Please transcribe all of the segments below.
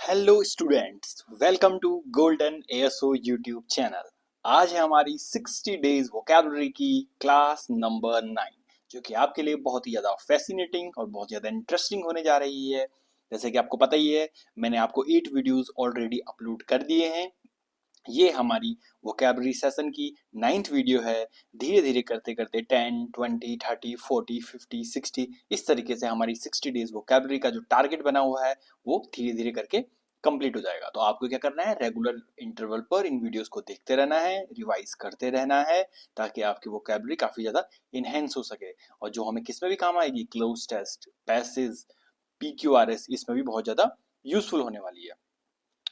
Hello students, welcome to golden ASO YouTube channel. आज है हमारी 60 डेज वोकैबुलरी की क्लास नंबर 9, जो कि आपके लिए बहुत ही ज़्यादा फैसिनेटिंग और बहुत ज़्यादा इंटरेस्टिंग होने जा रही है। जैसे कि आपको पता ही है, मैंने आपको 8 वीडियोस ऑलरेडी अपलोड कर दिए हैं। ये हमारी वोकैबुलरी सेशन की 9th वीडियो है। धीरे धीरे करते करते 10, 20, 30, 40, 50, 60 इस तरीके से हमारी 60 डेज वोकैबुलरी का जो टारगेट बना हुआ है वो धीरे धीरे करके कंप्लीट हो जाएगा। तो आपको क्या करना है, रेगुलर इंटरवल पर इन वीडियोस को देखते रहना है, रिवाइज करते रहना है, ताकि आपकी वोकैबुलरी काफ़ी ज़्यादा इन्हेंस हो सके। और जो हमें किस में भी काम आएगी, क्लोज टेस्ट, पैसेज, PQRS, इसमें भी बहुत ज़्यादा यूजफुल होने वाली है।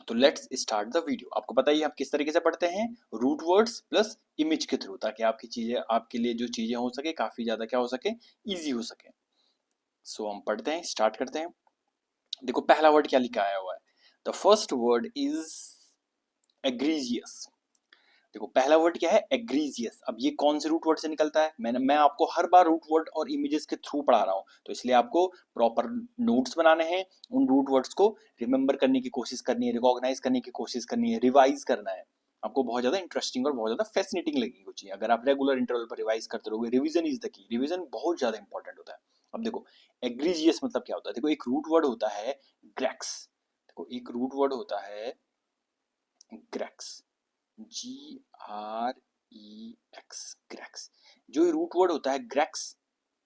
तो लेट्स स्टार्ट द वीडियो। आपको पता ही है आप किस तरीके से पढ़ते हैं, रूट वर्ड्स प्लस इमेज के थ्रू, ताकि आपकी चीजें, आपके लिए जो चीजें हो सके काफी ज्यादा क्या हो सके, इजी हो सके। सो हम पढ़ते हैं, स्टार्ट करते हैं। देखो पहला वर्ड क्या लिखा आया हुआ है। The first word is egregious. देखो पहला वर्ड क्या है, एग्रीजियस। अब ये कौन से रूट वर्ड से निकलता है, मैं आपको हर बार रूट वर्ड और इमेजेस के थ्रू पढ़ा रहा हूँ, तो इसलिए आपको प्रॉपर नोट्स बनाने हैं, उन रूट वर्ड्स को रिमेंबर करने की कोशिश करनी है, रिकॉग्नाइज करने की कोशिश करनी है, रिवाइज करना है। आपको बहुत ज्यादा इंटरेस्टिंग और बहुत ज्यादा फैसिनेटिंग लगेगी वो चीज अगर आप रेगुलर इंटरवल पर रिवाइज करते रहोगे। Revision is the key, revision बहुत ज्यादा इंपॉर्टेंट होता है। अब देखो एग्रीजियस मतलब क्या होता है। देखो एक रूट वर्ड होता है ग्रैक्स। देखो एक रूट वर्ड होता है ग्रैक्स, GREX, ग्रैक्स। जो रूट वर्ड होता है ग्रैक्स,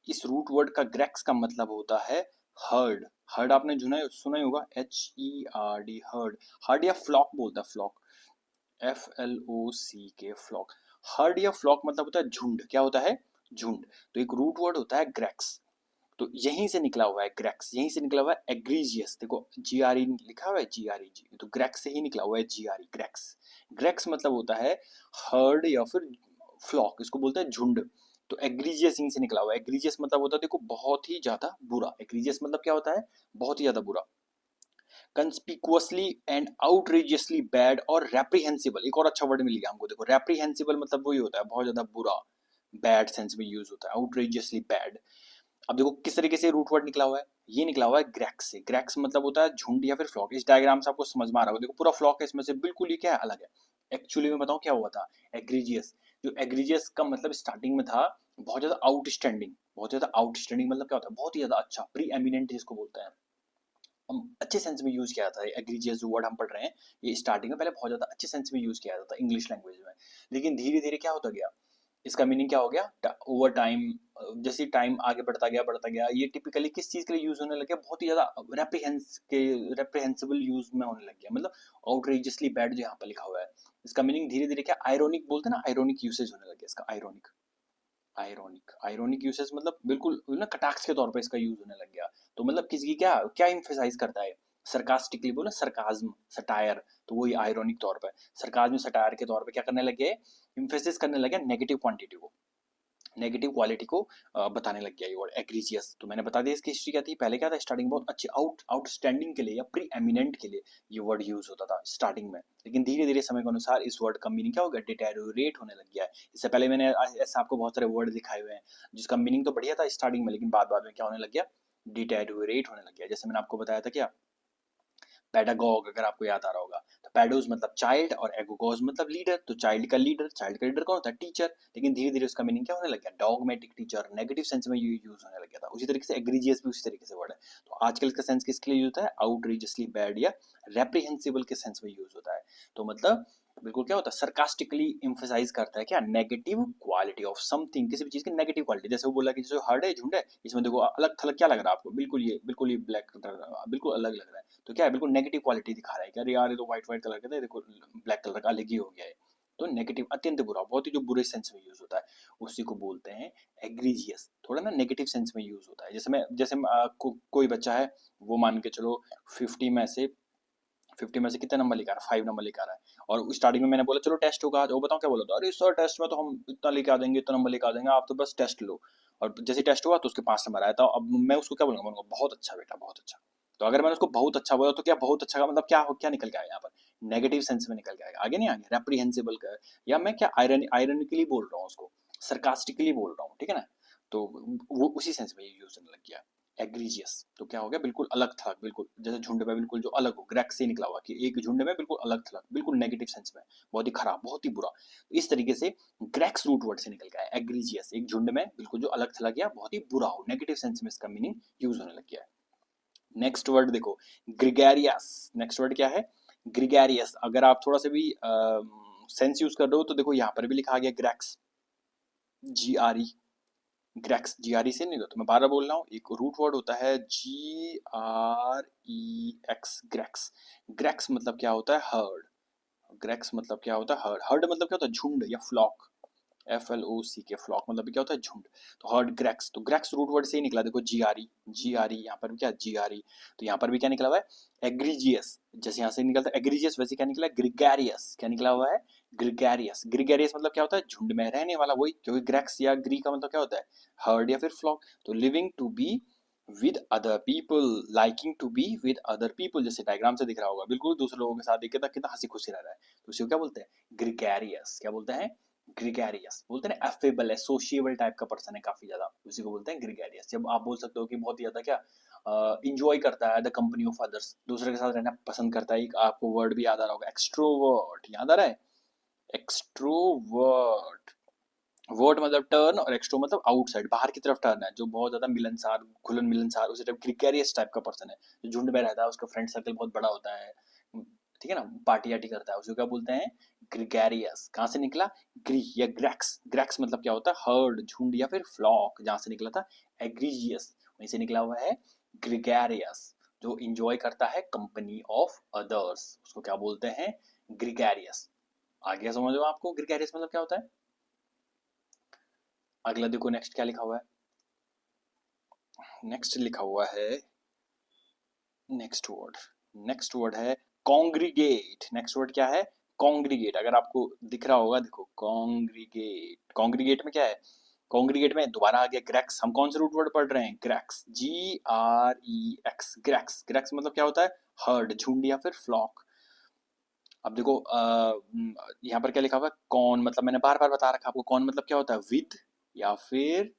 इस रूट वर्ड का ग्रैक्स का मतलब होता है हर्ड। हर्ड आपने सुना ही होगा, HERD, हर्ड। हर्ड या फ्लॉक बोलता है, फ्लॉक, FLOCK, फ्लॉक। हर्ड या फ्लॉक मतलब होता है झुंड। क्या होता है, झुंड। तो एक रूट वर्ड होता है ग्रैक्स, तो यहीं से निकला हुआ है ग्रैक्स, यहीं से निकला हुआ है एग्रीजियस। देखो GRE लिखा हुआ है, GREG, तो ग्रैक्स से ही निकला हुआ है GRE, ग्रैक्स। ग्रैक्स मतलब होता है हर्ड या फिर फ्लॉक, इसको बोलते हैं झुंड। तो एग्रीजियस यहीं से निकला हुआ है। एग्रीजियस मतलब होता है, देखो बहुत ही ज्यादा बुरा। एग्रीजियस मतलब क्या होता है, बहुत ही ज्यादा बुरा। कंस्पिकुअसली एंड आउटरेजियसली बैड और रेप्रीहेंसिबल, एक और अच्छा वर्ड मिल गया हमको। देखो रेप्रीहेंसिबल मतलब वही होता है बहुत ज्यादा बुरा, बैड सेंस में यूज होता है, आउटरेजियसली बैड। अब देखो किस तरीके से रूट वर्ड निकला हुआ है, ये निकला हुआ है ग्रैक्स से। ग्रैक्स मतलब होता है झुंड या फिर फ्लॉक। इस डायग्राम से आपको समझ में आ रहा होगा, देखो पूरा फ्लॉक है, इसमें से बिल्कुल ही क्या है, अलग है। एक्चुअली में बताऊं क्या हुआ था, एग्रीजियस, जो एग्रीजियस का मतलब स्टार्टिंग में था बहुत ज्यादा आउटस्टैंडिंग। बहुत ज्यादा आउटस्टैंडिंग मतलब क्या होता है, बहुत ही ज्यादा अच्छा, प्री एमिनेंट जिसको बोलते हैं। हम अच्छे सेंस में यूज किया जाता है एग्रीजियस जो वर्ड हम पढ़ रहे हैं, ये स्टार्टिंग में पहले बहुत ज्यादा अच्छे सेंस में यूज किया जाता था इंग्लिश लैंग्वेज में। लेकिन धीरे धीरे क्या होता गया, इसका मीनिंग क्या हो गया ओवर टाइम, जैसे टाइम आगे बढ़ता गया, ये टिपिकली किस चीज के लिए यूज होने लग गया, बहुत ही ज्यादा रेप्रीहेंसिबल यूज में होने लग गया। मतलब आउटरेजियसली बैड जो यहाँ पर लिखा हुआ है, इसका मीनिंग धीरे धीरे क्या, आयरोनिक बोलते हैं ना, आयरोनिक यूसेज होने लग गया इसका। आयरोनिक, आयरोनिक यूसेज मतलब बिल्कुल ना कटाक्ष के तौर पर इसका यूज होने लग गया। तो मतलब किसी की क्या क्या इम्फेसाइज करता है, सरकास्टिकली बोला, सरकाज्म, सटायर, तो वही आयरोनिक तौर पर, सरकाज्म सटायर के तौर पे क्या करने लगे, इम्फेसिस करने लगे नेगेटिव क्वांटिटी को, नेगेटिव क्वालिटी को बताने लग गया ये वर्ड एग्रीजियस। तो मैंने बता दिया इसकी हिस्ट्री क्या थी। पहले क्या था, स्टार्टिंग बहुत अच्छे आउटस्टैंडिंग के लिए या प्री एमिनेंट के लिए ये वर्ड यूज होता था स्टार्टिंग में। लेकिन धीरे धीरे समय के अनुसार इस वर्ड का मीनिंग क्या हो गया, डिटेरियोरेट होने लग गया है। इससे पहले मैंने ऐसा आपको बहुत सारे वर्ड दिखाए हुए हैं जिसका मीनिंग तो बढ़िया था स्टार्टिंग में, लेकिन बाद बाद में क्या होने लग गया, डिटेरियोरेट होने लग गया। जैसे मैंने आपको बताया था क्या, पेडागॉग, अगर आपको याद आ रहा होगा, तो पेडोज मतलब चाइल्ड और एगोगॉज मतलब लीडर। तो चाइल्ड का लीडर कौन होता है, टीचर। लेकिन धीरे धीरे उसका मीनिंग क्या होने लग गया, डॉगमेटिक टीचर, नेगेटिव सेंस में यूज होने लग गया था। उसी तरीके से एग्रीजियस भी उसी तरीके से वर्ड है। तो आजकल इसका सेंस किसके लिए यूज होता है, आउटरीजियसली बैड या रेप्रीहेंसिबल के सेंस में यूज होता है। तो मतलब बिल्कुल क्या होता है, सरकास्टिकली एम्फेसाइज करता है क्या, नेगेटिव क्वालिटी ऑफ समथिंग, किसी भी चीज की नेगेटिव क्वालिटी। जैसे वो बोला कि जो हर्ड है, झुंड है, इसमें देखो अलग थलग क्या लग रहा है आपको, बिल्कुल ये ब्लैक, बिल्कुल अलग लग रहा है। तो क्या है, बिल्कुल नेगेटिव क्वालिटी दिखा रहा है कि अरे यार ये तो व्हाइट व्हाइट कलर का था, देखो ब्लैक कलर का अलग ही हो गया है। तो नेगेटिव, अत्यंत बुरा, बहुत ही जो बुरे सेंस में यूज होता है, उसी को बोलते हैं एग्रीजियस। थोड़ा ना नेगेटिव सेंस में यूज होता है। कोई बच्चा है, वो मान के चलो 50 में से 50 में से कितने नंबर लेकर आ रहा है, 5 नंबर लेकर आ रहा है। और स्टार्टिंग में मैंने बोला चलो टेस्ट होगा, तो वो बताओ क्या बोला था, अरे सर टेस्ट में तो हम इतना लेके आ देंगे, इतना नंबर लेके आ देंगे, आप तो बस टेस्ट लो। और जैसे टेस्ट हुआ तो उसके 5 नंबर आया था। अब मैं उसको क्या बोलूंगा, बोलूंगा बहुत अच्छा बेटा, बहुत अच्छा। तो अगर मैंने उसको बहुत अच्छा बोला, तो क्या बहुत अच्छा का मतलब क्या क्या निकल के आया यहाँ पर, नेगेटिव सेंस में निकल के आएगा, आगे नहीं आगे रेप्रीहेंसिबल का, या मैं क्या आयरनिकली बोल रहा हूँ उसको, सरकास्टिकली बोल रहा हूँ, ठीक है ना। तो वो उसी सेंस में यूज होने लग गया एग्रीजियस तो क्या हो गया, बिल्कुल अलग थलग, बिल्कुल जैसे झुंड में बिल्कुल जो अलग हो, ग्रेक्स से निकला हुआ कि एक झुंड में बिल्कुल अलग थलग, बिल्कुल नेगेटिव सेंस में, बहुत ही खराब, बहुत ही बुरा। तो इस तरीके से ग्रेक्स रूट वर्ड से निकल गया है एग्रीजियस, एक झुंड में बिल्कुल जो अलग थलग या बहुत ही बुरा हो, नेगेटिव सेंस में इसका मीनिंग यूज होने लग गया है। नेक्स्ट वर्ड देखो, ग्रिगेरियस। नेक्स्ट वर्ड क्या है, ग्रिगेरियस। अगर आप थोड़ा सा भी सेंस यूज कर रहे हो तो देखो यहाँ पर भी लिखा गया ग्रेक्स, GRE, ग्रेक्स, GRE से नहीं, तो मैं बार बार बोल रहा हूँ, एक रूट वर्ड होता है GREX, ग्रेक्स। ग्रेक्स मतलब क्या होता है, हर्ड। ग्रेक्स मतलब क्या होता है, हर्ड। हर्ड मतलब क्या होता है, झुंड या फ्लॉक, FLOC के, फ्लॉक मतलब क्या होता है, झुंड। तो हर्ड, ग्रेक्स, तो ग्रेक्स रूट वर्ड से ही निकला, देखो GRE, GRE यहाँ पर भी क्या, GRE। तो यहाँ पर भी क्या निकला हुआ है, एग्रीजियस। जैसे यहाँ से निकलता है एग्रीजियस, वैसे क्या निकला, ग्रिगेरियस। क्या निकला हुआ है, ग्रिगेरियस। ग्रिगेरियस मतलब क्या होता है, झुंड में रहने वाला, वही, क्योंकि ग्रेक्स या ग्री का मतलब क्या होता है, हर्ड या फिर फ्लॉक। तो living to be with other people, liking to be with other people, जैसे डायग्राम से दिख रहा होगा, बिल्कुल दूसरे लोगों के साथ कितना कितना हंसी खुशी रह रहा है, तो उसे क्या बोलते हैं, ग्रिगेरियस। क्या बोलते हैं, ग्रिगेरियस। बोलते हैं ना एफेबल है, सोशिएबल टाइप का पर्सन है काफी ज्यादा, उसी को बोलते हैं ग्रिगेरियस। जब आप बोल सकते हो कि बहुत ही ज्यादा क्या इंजॉय करता है द कंपनी ऑफ अदर्स, दूसरे के साथ रहना पसंद करता है। एक आपको वर्ड भी याद आ रहा होगा, एक्सट्रोवर्ट, याद आ रहा है, एक्सट्रोवर्ट। वर्ड मतलब टर्न और एक्सट्रो मतलब आउटसाइड, बाहर की तरफ टर्न है, जो बहुत ज्यादा मिलनसार, घुलन मिलनसार, उसी टाइप ग्रिगेरियस टाइप का पर्सन है, जो झुंड में रहता है, उसका फ्रेंड सर्कल बहुत बड़ा होता है, ठीक है ना, पार्टी आर्टी करता है, उसे क्या बोलते हैं, ग्रिगेरियस। कहाँ से निकला, ग्री या ग्रेक्स। ग्रेक्स मतलब क्या होता है, हर्ड, झुंड या फिर फ्लॉक, जहां से निकला था एग्रीजियस, वहीं से निकला हुआ है ग्रिगेरियस। जो इंजॉय करता है कंपनी ऑफ अदर्स, उसको क्या बोलते हैं, ग्रिगेरियस। आगे समझो आपको ग्रिगेरियस मतलब क्या होता है। अगला देखो, नेक्स्ट क्या लिखा हुआ है, नेक्स्ट लिखा हुआ है, नेक्स्ट वर्ड है कॉन्ग्रीगेट। नेक्स्ट वर्ड क्या है, कॉन्ग्रीगेट। अगर आपको दिख रहा होगा, देखो कॉन्ग्रीगेट, कॉन्ग्रीगेट में क्या है, कॉन्ग्रीगेट में दोबारा आ गया ग्रेक्स। हम कौन से रूट वर्ड पढ़ रहे हैं, ग्रेक्स, GREX, ग्रेक्स। ग्रेक्स मतलब क्या होता है, हर्ड, झुंड या फिर फ्लॉक। अब देखो यहाँ पर क्या लिखा हुआ है, कौन मतलब मैंने बार बार बता रखा आपको, कौन मतलब क्या होता है, विद या फिर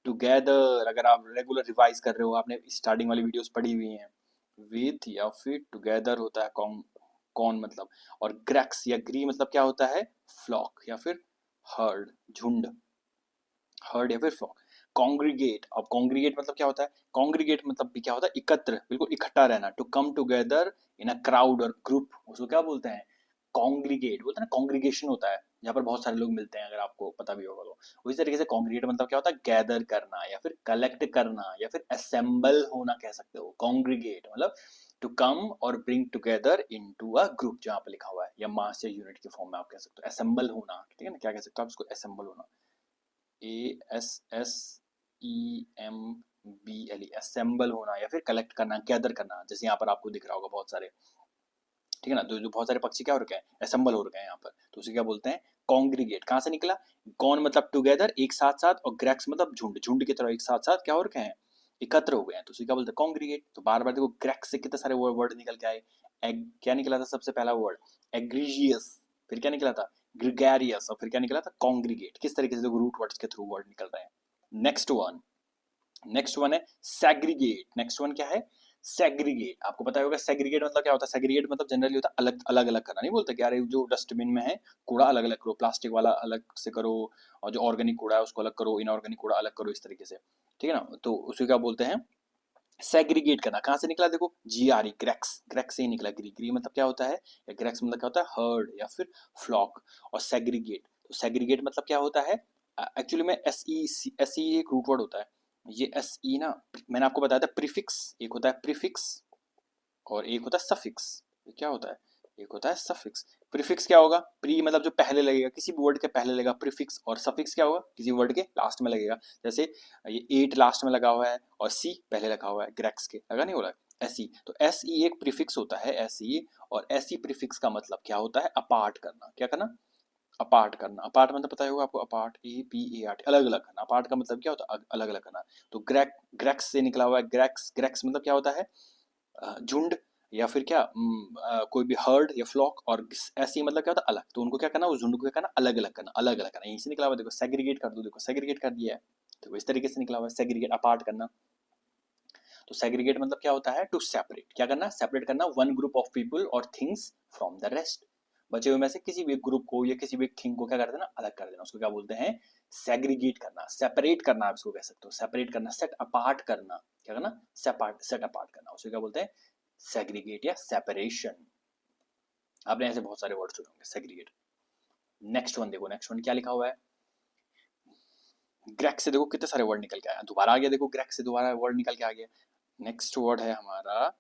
टुगेदर। अगर आप रेगुलर रिवाइज कर रहे हो, आपने स्टार्टिंग वाली वीडियोस पढ़ी हुई हैं, विद या फिर टुगेदर होता है कौन, कौन मतलब। और ग्रेक्स या ग्री मतलब क्या होता है, फ्लॉक या फिर हर्ड, झुंड, हर्ड या फिर फ्लॉक। कॉन्ग्रीगेट, अब कॉन्ग्रीगेट मतलब क्या होता है, कॉन्ग्रीगेट मतलब भी क्या होता है, एकत्र, बिल्कुल इकट्ठा रहना, to come together in a crowd और ग्रुप, उसको क्या बोलते हैं, कॉन्ग्रीगेट। बोलते हैं ना, कॉन्ग्रीगेशन होता है जहाँ पर बहुत सारे लोग मिलते हैं, अगर आपको पता भी होगा तो। उसी तरीके से कॉन्ग्रीगेट मतलब क्या होता है, गैदर करना या फिर कलेक्ट करना या फिर असेंबल होना कह सकते हो। कॉन्ग्रीगेट मतलब टू कम और bring together into a group, जहाँ पे लिखा हुआ है, या मास या यूनिट के फॉर्म में आप कह सकते हो, असेंबल होना, ठीक है ना, क्या कह सकते हो आप इसको, असेंबल होना, ASSEMBLE, असेंबल होना या फिर कलेक्ट करना, गैदर करना, जैसे यहाँ पर आपको दिख रहा होगा बहुत सारे, ठीक है ना, तो जो बहुत सारे पक्षी क्या हो रखे हैं, असेंबल हो रखे हैं यहाँ पर, तो उसे क्या बोलते हैं, कॉन्ग्रीगेट। कहाँ से निकला, कौन मतलब टुगेदर, एक साथ साथ, और ग्रेक्स मतलब झुंड, झुंड की तरह एक साथ साथ क्या हो रखे हैं, एकत्र हो गए हैं, तो उसे क्या बोलते हैं, कॉन्ग्रीगेट। तो बार बार देखो ग्रेक्स से कितने सारे वर्ड निकल के आए। क्या निकला था सबसे पहला वर्ड, एग्रीजियस, फिर क्या निकला था, ग्रिगेरियस, और फिर क्या निकला था, कॉन्ग्रीगेट। किस तरीके से देखो रूट वर्ड्स के थ्रू वर्ड निकल रहे हैं। नेक्स्ट वन है सेग्रीगेट। नेक्स्ट वन क्या है, सेग्रीगेट। आपको पता होगा सेग्रीगेट मतलब क्या होता है, सेग्रीगेट मतलब जनरली होता है अलग अलग अलग करना, नहीं बोलते कि यार जो डस्टबिन में है कूड़ा अलग अलग करो, प्लास्टिक वाला अलग से करो, और जो ऑर्गेनिक कूड़ा है उसको अलग करो, इनऑर्गेनिक कूड़ा अलग करो, इस तरीके से, ठीक है ना, तो उसे क्या बोलते हैं, सेग्रीगेट करना। कहाँ से निकला देखो, GRE, ग्रेक्स, ग्रेक्स से ही निकला, ग्री, ग्री मतलब क्या होता है, या ग्रेक्स मतलब क्या होता है, हर्ड या फिर फ्लॉक, और सेग्रीगेट, तो सेग्रीगेट मतलब क्या होता है, एक्चुअली में SE एक रूट वर्ड होता है, ये SE ना, मैंने आपको बताया था प्रीफिक्स, एक होता है प्रीफिक्स और एक होता है सफिक्स। ये क्या होता है, एक होता है सफिक्स। प्रीफिक्स क्या होगा, प्री मतलब जो पहले लगेगा, किसी भी वर्ड के पहले लगेगा प्रीफिक्स, और सफिक्स क्या होगा, किसी वर्ड के लास्ट में लगेगा। जैसे ये 8 लास्ट में लगा हुआ है और C पहले लगा हुआ है, ग्रेक्स के लगा नहीं हो रहा है, SE, तो SE एक प्रीफिक्स होता है, SE। और SE प्रीफिक्स का मतलब क्या होता है, अपार्ट करना, क्या करना, अपार्ट करना। अपार्ट मतलब पता होगा आपको, अपार्ट, APART, अलग अलग करना। अपार्ट का मतलब क्या होता है, अलग अलग करना। तो ग्रेक्स से निकला हुआ है, ग्रेक्स, ग्रेक्स मतलब क्या होता है, झुंड या फिर क्या कोई भी हर्ड या फ्लॉक, और ऐसी मतलब क्या होता है, अलग, तो उनको क्या करना, उस झुंड को क्या करना, अलग अलग करना, अलग अलग करना, यहीं से निकला हुआ, देखो सेग्रीगेट कर दो, देखो सेग्रीगेट कर दिया है, तो इस तरीके से निकला हुआ है सेग्रीगेट, अपार्ट करना। तो सेग्रीगेट मतलब क्या होता है? टू सेपरेट, क्या करना? सेपरेट करना वन ग्रुप ऑफ पीपल और थिंग्स फ्रॉम द रेस्ट। बचे हुए में से किसी भी ग्रुप को या किसी भी थिंग को क्या कर देना? अलग कर देना। उसको क्या बोलते हैं? सेग्रीगेट करना, सेपरेट करना, आप इसको कह सकते हो। सेपरेट करना, सेट अपार्ट करना, क्या करना? सेट अपार्ट करना, उसे क्या बोलते हैं? सेग्रीगेट या सेपरेशन। आपने ऐसे बहुत सारे वर्ड सुने होंगे, सेग्रीगेट। नेक्स्ट वन देखो, नेक्स्ट वन क्या लिखा हुआ है? ग्रेक से देखो कितने सारे वर्ड निकल के आया, दोबारा आ गया, देखो ग्रेक से दोबारा वर्ड निकल के आ गया। नेक्स्ट वर्ड है हमारा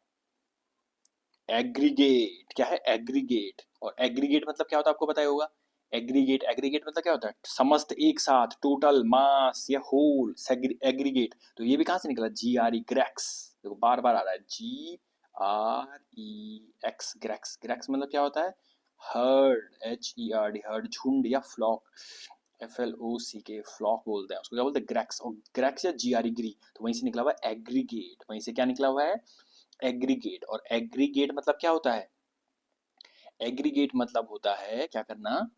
एग्रीगेट। क्या है? एग्रीगेट। और एग्रीगेट मतलब क्या होता है? आपको पता ही होगा। एग्रीगेट, एग्रीगेट मतलब क्या होता है? समस्त, एक साथ, टोटल, मास या होल, एग्रीगेट। तो ये भी कहां से निकला? GRE, grex. देखो बार बार आ रहा है, GREX, ग्रेक्स। ग्रेक्स मतलब क्या होता है? हर्ड, HERD, हर्ड, झुंड या फ्लॉक, FLOCK, फ्लॉक बोलते हैं उसको। क्या बोलते हैं? ग्रेक्स। और ग्रेक्स या GRE, ग्री, तो वहीं से निकला हुआ है एग्रीगेट। वहीं से क्या निकला हुआ है? एग्रीगेट। और एग्रीगेट मतलब क्या होता है? एग्रीगेट मतलब होता है क्या करना?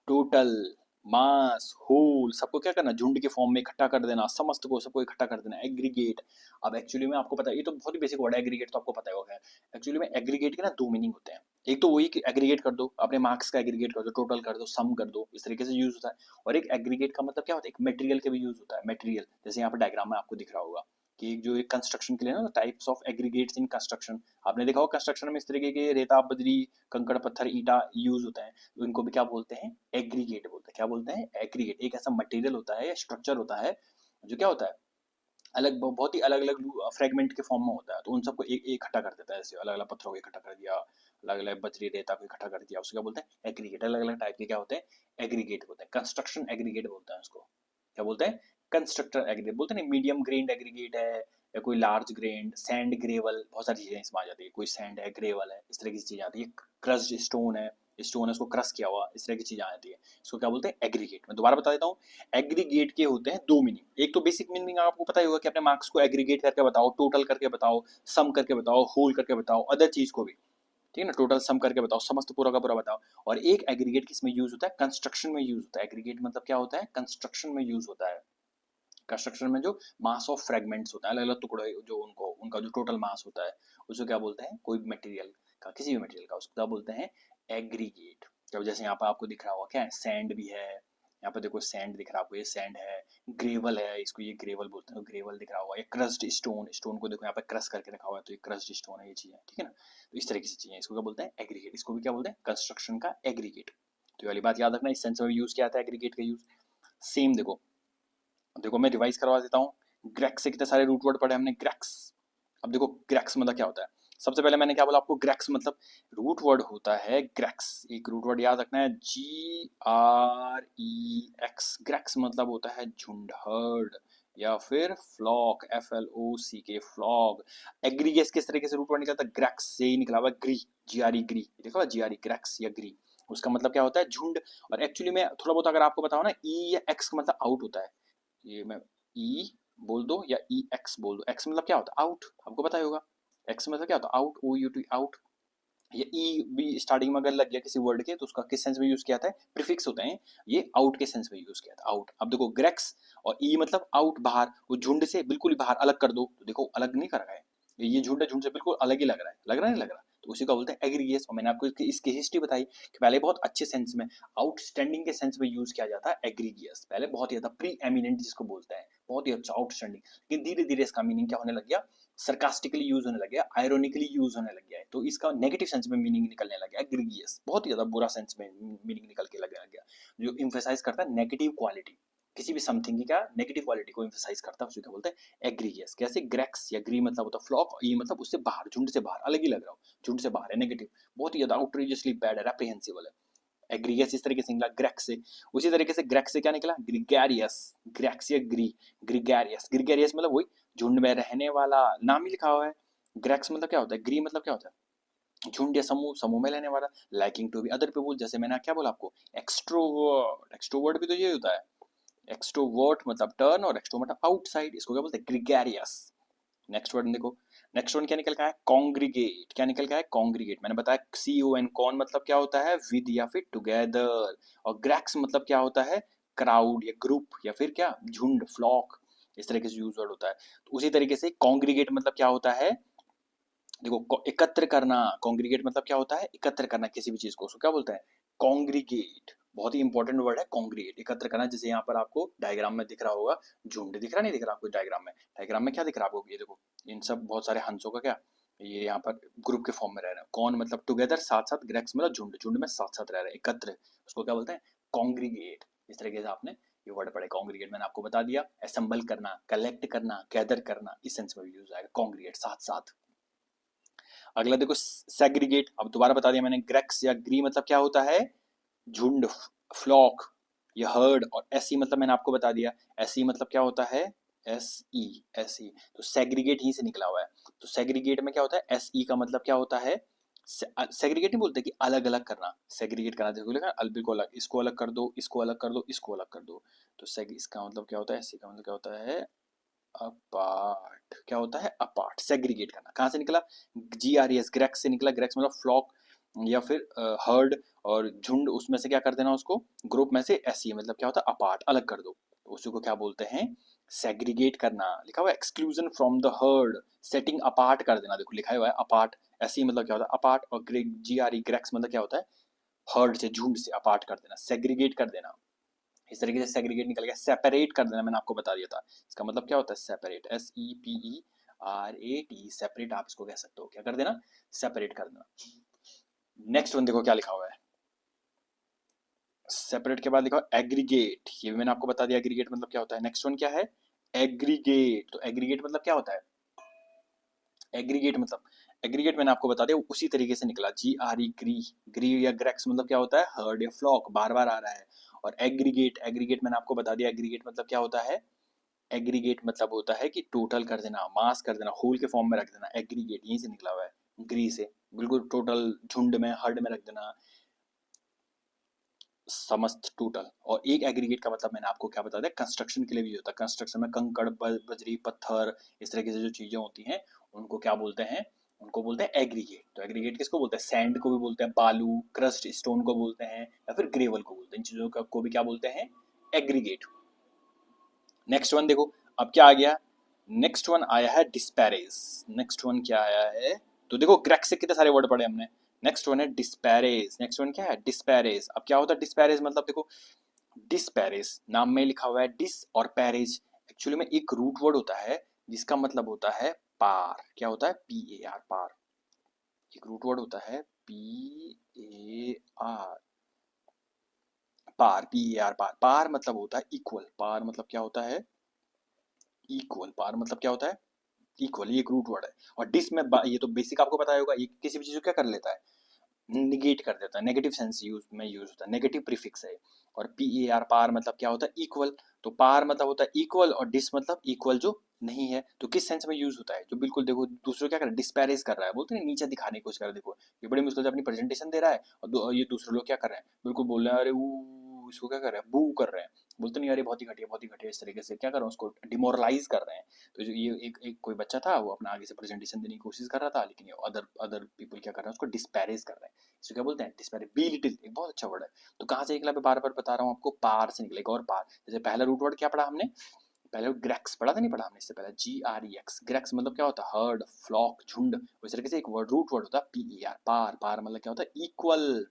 टोटल, मास, होल, सबको क्या करना? झुंड के फॉर्म में इकट्ठा कर देना, समस्त को, सबको इकट्ठा कर देना, एग्रीगेट। अब एक्चुअली में आपको पता है, ये तो बहुत ही बेसिक वर्ड है एग्रीगेट, तो आपको पता ही होगा। एक्चुअली में एग्रीगेट के ना दो मीनिंग होते हैं। एक तो वही कि एग्रीगेट कर दो, अपने मार्क्स का एग्रीगेट कर दो, टोटल कर दो, सम कर दो, इस तरीके से यूज होता है। और एक एग्रीगेट का मतलब क्या होता है? एक मटेरियल का भी यूज होता है, मटेरियल। जैसे यहाँ पर डायग्राम में आपको दिख रहा होगा कि जो एक कंस्ट्रक्शन के लिए ना, types of aggregates in construction. आपने देखा होगा कंस्ट्रक्शन में इस तरीके के रेता, बजरी, कंकड़, पत्थर, ईंटा यूज होता है, तो इनको भी क्या बोलते हैं? एग्रीगेट बोलते हैं। क्या बोलते हैं? एग्रीगेट। एक ऐसा मटेरियल होता है या स्ट्रक्चर होता है जो क्या होता है? अलग, बहुत ही अलग अलग फ्रेगमेंट के फॉर्म में होता है, तो उन सबको एक इकट्ठा कर देता है। जैसे अलग अलग पत्थरों को इकट्ठा कर दिया, अलग अलग बजरी, रेता को इकट्ठा कर दिया, उसको क्या बोलते हैं? एग्रीगेट। अलग अलग टाइप के क्या होते हैं? एग्रीगेट होते हैं। कंस्ट्रक्शन एग्रीगेट बोलते हैं उसको। क्या बोलते हैं? कंस्ट्रक्टर एग्रीगेट बोलते हैं। मीडियम ग्रेन्ड एग्रीगेट है, या कोई लार्ज ग्रेन्ड, सैंड, ग्रेवल, बहुत सारी चीजें इसमें आ जाती है। कोई सैंड है, ग्रेवल है, इस तरह की चीजें आती है। क्रस्ड स्टोन है, स्टोन है उसको क्रश किया हुआ, इस तरह की चीजें आती है। इसको क्या बोलते हैं? एग्रीगेट। मैं दोबारा बता देता हूँ, एग्रीगेट के होते हैं दो मीनिंग। एक तो बेसिक मीनिंग आपको पता ही होगा कि अपने मार्क्स को एग्रीगेट करके बताओ, टोटल करके बताओ, सम करके बताओ, होल करके बताओ, अदर चीज को भी, ठीक है ना, टोटल सम करके बताओ, समस्त पूरा का पूरा बताओ। और एक एग्रीगेट किसमें यूज होता है? कंस्ट्रक्शन में यूज होता है। एग्रीगेट मतलब क्या होता है? कंस्ट्रक्शन में यूज होता है। कंस्ट्रक्शन में जो मास ऑफ फ्रेगमेंट्स होता है, अलग अलग टुकड़े, जो उनको, उनका जो टोटल मास होता है, उसको क्या बोलते हैं? कोई मटेरियल का, किसी भी मटेरियल का, उसको क्या बोलते हैं? एग्रीगेट। जब जैसे यहाँ पर आपको दिख रहा होगा, क्या है? सैंड भी है, यहाँ पर देखो सैंड दिख रहा है आपको, ये सैंड है। ग्रेवल है, इसको ये ग्रेवल बोलते हैं, ग्रेवल दिख रहा होगा। ये क्रस्ड स्टोन, स्टोन को देखो यहाँ पर क्रश करके रखा हुआ है, तो ये क्रस्ड स्टोन है, ये चीज़ है, ठीक है ना। तो इस तरीके से चीज़ें, इसको क्या बोलते हैं? एग्रीगेट। इसको भी क्या बोलते हैं? कंस्ट्रक्शन का एग्रीगेट। तो ये वाली बात याद रखना, इस सेंस में यूज किया जाता है एग्रीगेट का यूज। सेम देखो, देखो मैं रिवाइज करवा देता हूँ। ग्रेक्स से कितने सारे रूट वर्ड पढ़े हमने, ग्रेक्स। अब देखो ग्रेक्स मतलब क्या होता है। सबसे पहले मैंने क्या बोला आपको? ग्रेक्स मतलब रूट वर्ड होता है ग्रेक्स। एक रूट वर्ड याद रखना है, GREX। ग्रेक्स मतलब होता है झुंड, हर्ड, या फिर फ्लॉक, FLOCK, फ्लॉक। एग्रीगेस किस तरीके से रूट वर्ड निकलता है? ग्रेक्स से ही निकला हुआ, ग्री, GRE, ग्री, देखो GRE, ग्रेक्स या ग्री। उसका मतलब क्या होता है? झुंड। और एक्चुअली में थोड़ा बहुत अगर आपको बताओ ना, E या X का मतलब आउट होता है। ये मैं ई बोल दो या EX बोल दो। एक्स मतलब क्या होता है? आउट, आपको पता ही होगा। एक्स मतलब क्या होता है? Out, OUT, out. ये ई भी स्टार्टिंग में अगर लग गया किसी वर्ड के, तो उसका किस सेंस में यूज किया जाता है? प्रीफिक्स होते हैं, ये आउट के सेंस में यूज किया जाता है, आउट। अब देखो ग्रेक्स और ई मतलब आउट, बाहर, वो झुंड से बिल्कुल ही बाहर, अलग कर दो, तो देखो अलग नहीं कर रहा है, ये झुंड है, झुंड से बिल्कुल अलग ही लग रहा है, लग रहा है, नहीं लग रहा? तो उसी को बोलते हैं एग्रीगेस। और मैंने आपको इसकी हिस्ट्री बताई कि पहले बहुत अच्छे सेंस में, आउटस्टैंडिंग के सेंस में यूज किया जाता है एग्रीगियस। पहले बहुत ही ज्यादा प्री एमिनेंट जिसको बोलते हैं, बहुत ही अच्छा, आउटस्टैंडिंग। लेकिन धीरे धीरे इसका मीनिंग क्या होने लग गया? सरकास्टिकली यूज होने लग गया, आयरोनिकली यूज होने लग गया है, तो इसका नेगेटिव सेंस में मीनिंग निकलने लग गया, एग्रीगियस, बहुत ही ज्यादा बुरा सेंस में मीनिंग निकल के लगने लग गया, जो इम्फेसाइज करता है नेगेटिव क्वालिटी, किसी भी समथिंग की क्या नेगेटिव क्वालिटी को इम्फेसाइज करता है, उसे क्या बोलते हैं? एग्रीगियस। कैसे? ग्रेक्स या ग्री मतलब होता है फ्लॉक, ये मतलब उससे बाहर, झुंड से बाहर, अलग ही लग रहा हो, झुंड से बाहर है, नेगेटिव, बहुत ही ज्यादा आउटरीजियसली बैड है, रेप्रिहेंसिबल है। एग्रीगेस इस तरीके से निकला ग्रेक्स से। उसी तरीके से ग्रेक्स से क्या निकला? ग्रिगैरियस। ग्रेक्स या ग्री, ग्रिगैरियस। ग्रिगैरियस मतलब वही झुंड में रहने वाला, नाम ही लिखा हुआ है। ग्रेक्स मतलब क्या होता है? ग्री मतलब क्या होता है? झुंड या समूह, समूह में रहने वाला। Liking to be other people, जैसे मैंने क्या बोला आपको? एक्सट्रोवर्ट। एक्सट्रोवर्ट भी तो ये होता है, एक्सट्रोवर्ट मतलब टर्न और एक्सट्रो मतलब आउटसाइड, इसको क्या बोलते हैं? ग्रिगैरियस। नेक्स्ट वर्ड देखो, नेक्स्ट वन क्या निकल का है? कॉन्ग्रीगेट। क्या निकल का है? कॉन्ग्रीगेट। मैंने बताया CON, कॉन मतलब क्या होता है? विद या फिर टुगेदर। और ग्रैक्स मतलब क्या होता है? क्राउड या ग्रुप या फिर क्या? झुंड, फ्लॉक। इस तरीके से यूज वर्ड होता है। तो उसी तरीके से कॉन्ग्रीगेट मतलब क्या होता है, देखो एकत्र करना, कॉन्ग्रीगेट मतलब क्या होता है, एकत्र करना किसी भी चीज को, उसको क्या बोलते हैं, कॉन्ग्रीगेट। बहुत ही इंपॉर्टेंट वर्ड है कॉन्ग्रीगेट, एकत्र करना। जैसे यहाँ पर आपको डायग्राम में दिख रहा होगा, झुंड दिख रहा नहीं दिख रहा आपको डायग्राम में, डायग्राम में क्या दिख रहा है आपको, ये देखो इन सब बहुत सारे हंसों का क्या, ये यहाँ पर ग्रुप के फॉर्म में रह रहे हैं, कौन मतलब टुगेदर साथ साथ, ग्रेक्स मतलब झुंड, झुंड में साथ साथ रह रहे हैं, एकत्र, उसको क्या बोलते हैं, कॉन्ग्रीगेट। इस तरीके से आपने ये वर्ड पढ़े, कॉन्ग्रीगेट मैंने आपको बता दिया, असेंबल करना, कलेक्ट करना, गैदर करना, इस सेंस में भी यूज आएगा कॉन्ग्रीगेट, साथ साथ। अगला देखो सेग्रीगेट, अब दोबारा बता दिया मैंने, ग्रेक्स या ग्री मतलब क्या होता है, झुंड, फ्लॉक या हर्ड, और एसई मतलब मैंने आपको बता दिया, एसई मतलब क्या होता है, एस ई, तो सेग्रीगेट ही से निकला हुआ है। तो सेग्रीगेट में क्या होता है, एसई का मतलब क्या होता है, सेग्रीगेट नहीं बोलते कि अलग अलग करना, सेग्रीगेट करना, देखो लिखा बिल्कुल अलग, इसको अलग कर दो, इसको अलग कर दो, इसको अलग कर दो। तो इसका मतलब क्या होता है, एसई का मतलब क्या होता है, अपार्ट, क्या होता है, अपार्ट, सेग्रीगेट करना। कहाँ से निकला, GRES, ग्रेक्स से निकला, ग्रेक्स मतलब फ्लॉक या फिर हर्ड, और झुंड उसमें से क्या कर देना उसको, ग्रुप में से, एसई मतलब क्या होता है, अपार्ट, अलग कर दो, तो उसी को क्या बोलते हैं, सेग्रीगेट करना। लिखा हुआ है exclusion from the heard, setting apart कर देना, देखो लिखा हुआ है अपार्ट, एसई मतलब क्या होता है, अपार्ट, और GRE, ग्रेक्स मतलब क्या होता है, हर्ड से, झुंड से अपार्ट कर देना, सेग्रीगेट कर देना। इस तरीके से सेग्रीगेट निकल गया, सेपरेट कर देना मैंने आपको बता दिया था, इसका मतलब क्या होता है, सेपरेट, SEPERAT, सेपरेट आप इसको कह सकते हो, क्या कर देना, सेपरेट कर देना। नेक्स्ट वन देखो क्या लिखा हुआ है, सेपरेट के बाद लिखा हुआ एग्रीगेट, ये भी मैंने आपको बता दिया एग्रीगेट मतलब क्या होता है। नेक्स्ट वन क्या है, एग्रीगेट, तो एग्रीगेट मतलब क्या होता है, एग्रीगेट मतलब, एग्रीगेट मैंने आपको बता दिया, उसी तरीके से निकला, GRE, ग्री, ग्री या ग्रेक्स मतलब क्या होता है, हर्ड या फ्लॉक, बार बार आ रहा है, और एग्रीगेट, एग्रीगेट मैंने आपको बता दिया, एग्रीगेट मतलब क्या होता है, एग्रीगेट मतलब होता है कि टोटल कर देना, मास कर देना, होल के फॉर्म में रख देना, एग्रीगेट यहीं से निकला हुआ है, ग्री से, बिल्कुल टोटल, झुंड में, हर्ड में रख देना, समस्त टोटल। और एक एग्रीगेट का मतलब मैंने आपको क्या बता दिया, कंस्ट्रक्शन के लिए भी होता है, कंस्ट्रक्शन में कंकड़, बजरी, पत्थर, इस तरीके से जो चीजें होती हैं उनको क्या बोलते हैं, उनको बोलते हैं एग्रीगेट। तो एग्रीगेट किसको बोलते हैं, सैंड को भी बोलते हैं, बालू, क्रस्ट स्टोन को बोलते हैं, या फिर ग्रेवल को बोलते हैं, इन चीजों को भी क्या बोलते हैं, एग्रीगेट। नेक्स्ट वन देखो, अब क्या आ गया, नेक्स्ट वन आया है डिस्पैरेज। नेक्स्ट वन क्या आया है, तो देखो ग्रेक से कितने सारे वर्ड पढ़े हमने, नेक्स्ट वन है डिस्पैरेज। नेक्स्ट वन क्या है, डिस्पैरेज। अब क्या होता है डिस्पैरेज मतलब, देखो डिस्पैरेज नाम में लिखा हुआ है, डिस और पैरेज एक्चुअली में एक रूट वर्ड होता है जिसका मतलब होता है पार, क्या होता है, PAR, पार, एक रूट वर्ड होता है PAR, पार, PAR, पार, पार मतलब होता है इक्वल, पार मतलब क्या होता है, इक्वल, पार मतलब क्या होता है, इक्वल, ये एक रूट वर्ड है। और डिस में ये तो बेसिक आपको पता होगा, ये किसी भी चीज को क्या कर लेता है, निगेट कर देता है, नेगेटिव सेंस यूज में यूज होता है, नेगेटिव प्रीफिक्स है। और PAR, पार मतलब क्या होता है, इक्वल, तो पार मतलब होता है इक्वल, और डिस मतलब इक्वल जो नहीं है। तो किस सेंस में यूज होता है, जो बिल्कुल देखो दूसरे क्या कर रहा है, डिस्पैरेज कर रहा है, बोलते हैं नीचे दिखाने की कोशिश कर रहा है, देखो ये बड़ी मुश्किल से अपनी प्रेजेंटेशन दे रहा है, और ये दूसरे लोग क्या कर रहे हैं, बिल्कुल बोल रहे हैं, अरे वो इसको क्या कर रहे हैं, बू कर रहे हैं, बोलते नहीं अरे बहुत ही घटिया, बहुत ही घटिया, इस तरीके से क्या कर रहे हैं, उसको डिमोरलाइज कर रहे हैं। तो जो ये एक कोई बच्चा था, वो अपना आगे से प्रेजेंटेशन देने की कोशिश कर रहा था, लेकिन ये अदर अदर पीपल क्या कर रहे हैं, उसको डिस्पैरेज कर रहे हैं। इसको क्या बोलते हैं, डिस्पैरेज, बिलिटिल, एक बहुत अच्छा वर्ड है। तो कहाँ से निकला, मैं बार बार बता रहा हूँ आपको, पार से निकलेगा। और पार, जैसे पहला रूट वर्ड क्या पढ़ा हमने, पहले ग्रेक्स पढ़ा था, नहीं पढ़ा हमने इससे पहले, GREX, ग्रेक्स मतलब क्या होता है, हर्ड, फ्लॉक, झुंड। उस तरीके से एक वर्ड, रूट वर्ड होता है PAR, पार, पार मतलब क्या होता है, इक्वल।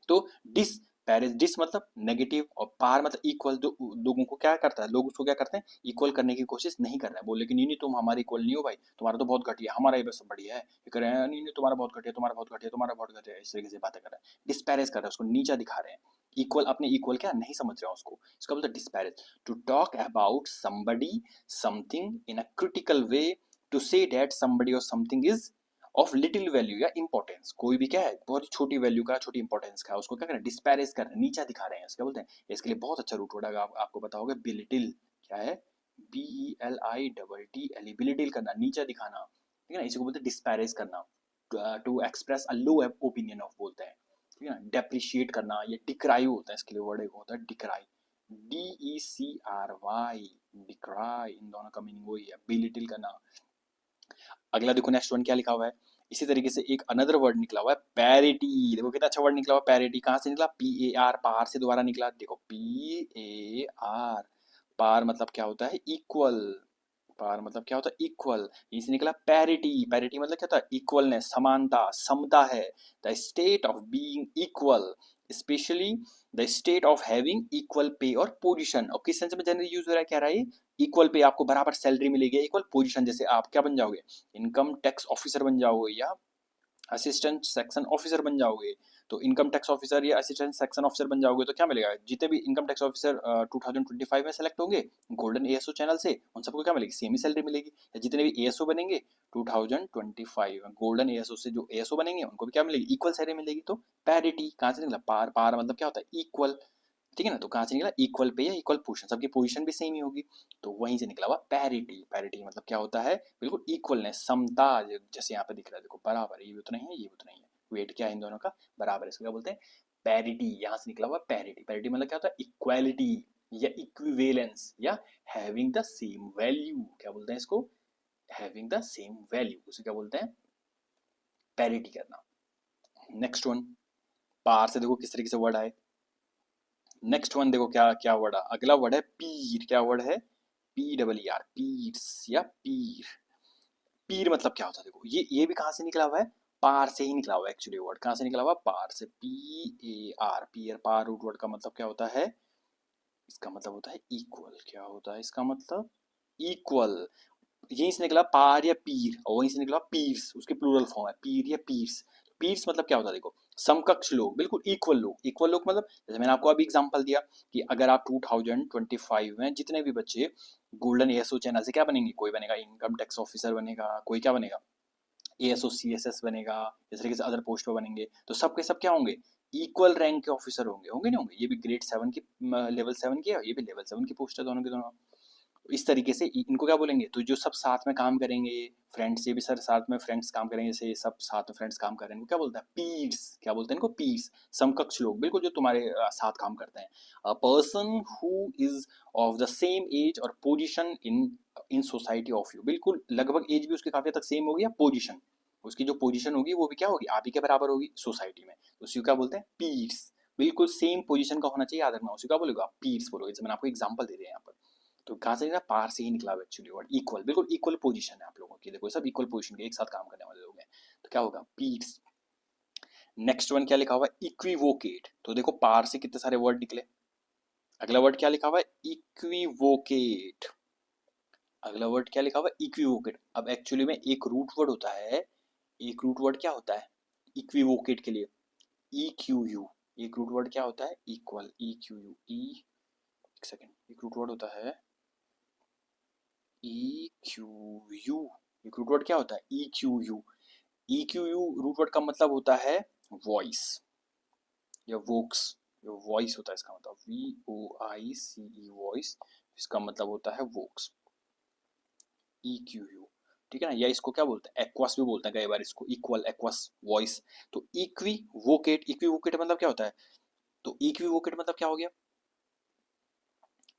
तो डिस, पैरेज, डिस मतलब नेगेटिव, और पार मतलब इक्वल, जो लोगों को क्या करता है, लोग उसको क्या करते हैं, इक्वल करने की कोशिश नहीं कर रहे हैं, बोले कि नहीं नहीं तुम हमारे इक्वल नहीं हो भाई, तुम्हारा तो बहुत घटिया, हमारा ये बस बढ़िया है, ये कर रहे हैं, नहीं नहीं तुम्हारा बहुत घटिया, तुम्हारा बहुत घटिया, तुम्हारा बहुत घटिया, इस तरीके से बातें कर रहे हैं, डिस्पैरेज कर रहे हैं, उसको नीचा दिखा रहे हैं, इक्वल अपने इक्वल क्या नहीं समझ रहे हैं उसको, इसका बोलते हैं disparage. To talk about somebody, something in a critical way, to say that somebody और something is of little value या इंपॉर्टेंस, कोई भी क्या है बहुत छोटी वैल्यू का, छोटी इंपॉर्टेंस का, उसको क्या करें, डिस्पैरेज कर रहे हैं, नीचा दिखा रहे हैं, इसका बोलते हैं। इसके लिए बहुत अच्छा रूट वर्ड है, आपको पता होगा, बिलिटिल, क्या है, BELITTLE, बिलिटिल करना, नीचा दिखाना, ठीक है ना, इसी को बोलते हैं डिस्पैरेज करना, to express a low opinion of बोलते हैं, ठीक है ना, डेप्रिशिएट करना, ये डिक्राई होता है, इसके लिए वर्ड एक होता है डिक्राई, DECRY, डिक्राई, इन दोनों का मीनिंग वही है, बिलिटिल करना। अगला देखो नेक्स्ट वन क्या लिखा हुआ है, इसी तरीके से एक अनदर वर्ड निकला हुआ है, पैरिटी। देखो कितना अच्छा वर्ड निकला हुआ है, पैरिटी, कहाँ से निकला, PAR, पार से दोबारा निकला, देखो PAR, पार मतलब क्या होता है इक्वल, पार मतलब क्या होता है इक्वल, इसे निकला पैरिटी, पैरिटी मतलब क्या होता है इक्वलनेस, समानता, समता है। The state of being equal, specially the state of having equal pay और पोजीशन। और किस सेंस में जनरली यूज हो रहा है, कह रहा है इक्वल पे, आपको बराबर सैलरी मिलेगी, इक्वल पोजीशन, जैसे आप क्या बन जाओगे, इनकम टैक्स ऑफिसर बन जाओगे या असिस्टेंट सेक्शन ऑफिसर बन जाओगे। तो इनकम टैक्स ऑफिसर या असिस्टेंट सेक्शन ऑफिसर बन जाओगे तो क्या मिलेगा, जितने भी इनकम टैक्स ऑफिसर 2025 में सेलेक्ट होंगे गोल्डन एएसओ चैनल से, उन सबको क्या मिलेगी, सेम ही सैलरी मिलेगी। या जितने भी एएसओ बनेंगे 2025 में गोल्डन एएसओ से जो एएसओ बनेंगे उनको भी क्या मिलेगी, इक्वल सैलरी मिलेगी। तो पैरिटी कहाँ से निकला, पार, पार मतलब क्या होता है इक्वल, ठीक है ना। तो कहाँ से निकला, इक्वल पे या इक्वल पोजीशन, सबकी पोजीशन भी सेम ही होगी, तो वहीं से निकला हुआ पैरिटी। पैरिटी मतलब क्या होता है, बिल्कुल इक्वलनेस, समता, जैसे यहाँ पे दिख रहा है देखो, बराबर, ये भी उतना ही है, ये भी उतना ही है, वेट क्या है इन दोनों का, बराबर है, इसको क्या बोलते हैं पैरिटी, यहाँ से निकला हुआ पैरिटी। पैरिटी मतलब क्या होता है इक्वालिटी या इक्विवेलेंस या हैविंग द सेम वैल्यू, क्या बोलते हैं इसको, हैविंग द सेम वैल्यू, उसे क्या बोलते हैं पैरिटी करना। नेक्स्ट वन, पार से देखो किस तरीके से वर्ड आए। नेक्स्ट वन देखो क्या क्या वर्ड है, अगला वर्ड है पीर, क्या वर्ड है, PEER, पीर्स या पीर। पीर मतलब क्या होता है, देखो ये भी कहाँ से निकला हुआ है, पार से ही निकला हुआ है एक्चुअली, वर्ड कहाँ से निकला हुआ, पार से, PAR, पीयर, पार रूट वर्ड का मतलब क्या होता है, इसका मतलब होता है इक्वल, क्या होता है इसका मतलब इक्वल, यहीं से निकला पार या पीर, और वहीं से निकला पीर्स, उसके प्लूरल फॉर्म है पीर या पीर्स। पीर्स मतलब क्या होता है, देखो समकक्ष लोग, बिल्कुल इक्वल लोग, इक्वल लोग मतलब जैसे मैंने आपको अभी एग्जांपल दिया कि अगर आप 2025 में जितने भी बच्चे गोल्डन एएसओ चैनल से क्या बनेंगे, कोई बनेगा इनकम टैक्स ऑफिसर बनेगा, कोई क्या बनेगा एएसओ सीएसएस बनेगा, इस तरीके से अदर पोस्ट पर बनेंगे, तो सब के सब क्या होंगे, इक्वल रैंक के ऑफिसर होंगे, होंगे नहीं होंगे, ये भी ग्रेड 7 की, लेवल 7 की है, ये भी लेवल 7 की पोस्ट है, दोनों के दोनों। इस तरीके से इनको क्या बोलेंगे, तो जो सब साथ में काम करेंगे, फ्रेंड्स, ये भी सर साथ में फ्रेंड्स काम करेंगे, जैसे ये सब साथ में फ्रेंड्स काम कर रहे हैं, इनको क्या बोलते हैं पीर्स, क्या बोलते हैं इनको पीर्स, समकक्ष लोग, बिल्कुल जो तुम्हारे साथ काम करते हैं। A person who is of the same age और position in in society of you, बिल्कुल लगभग एज भी उसकी काफी हद तक सेम होगी, या पोजिशन, उसकी जो पोजीशन होगी वो भी क्या होगी, आप ही के बराबर होगी सोसाइटी में, तो उसी को क्या बोलते हैं पीर्स, बिल्कुल सेम पोजीशन का होना चाहिए, याद रखना, उसी का बोलेगा पीर्स बोलोगे, जैसे मैंने आपको एग्जांपल दे दिया यहाँ पर। तो कहाँ से निकला, पार से ही निकला एक्चुअली वर्ड इक्वल, बिल्कुल इक्वल पोजीशन है आप लोगों की, देखो सब इक्वल पोजीशन के एक साथ काम करने वाले लोग हैं, तो क्या होगा पीर्स। नेक्स्ट वन क्या लिखा हुआ है, इक्विवोकेट, तो देखो पार से कितने सारे वर्ड निकले, अगला वर्ड क्या लिखा हुआ है इक्विवोकेट, अगला वर्ड क्या लिखा हुआ है इक्विवोकेट। अब एक्चुअली में एक रूट वर्ड होता है, एक रूट वर्ड क्या होता है इक्विवोकेट के लिए, ई क्यू यू, एक रूट वर्ड क्या होता है equal, E Q U, E, एक सेकेंड, एक रूट वर्ड होता है ई क्यू यू, एक रूट वर्ड क्या होता है E Q U, E Q U root word का मतलब होता है वॉइस या वोक्स, जो वॉइस होता है इसका मतलब VOICE वॉइस, इसका मतलब होता है वोक्स, ई क्यू यू, ठीक है ना। या इसको क्या बोलते हैं एक्वस भी बोलते हैं कई बार इसको, इक्वल एक्वस वॉइस। तो इक्विवोकेट, इक्विवोकेट मतलब क्या होता है, तो इक्विवोकेट मतलब क्या हो गया,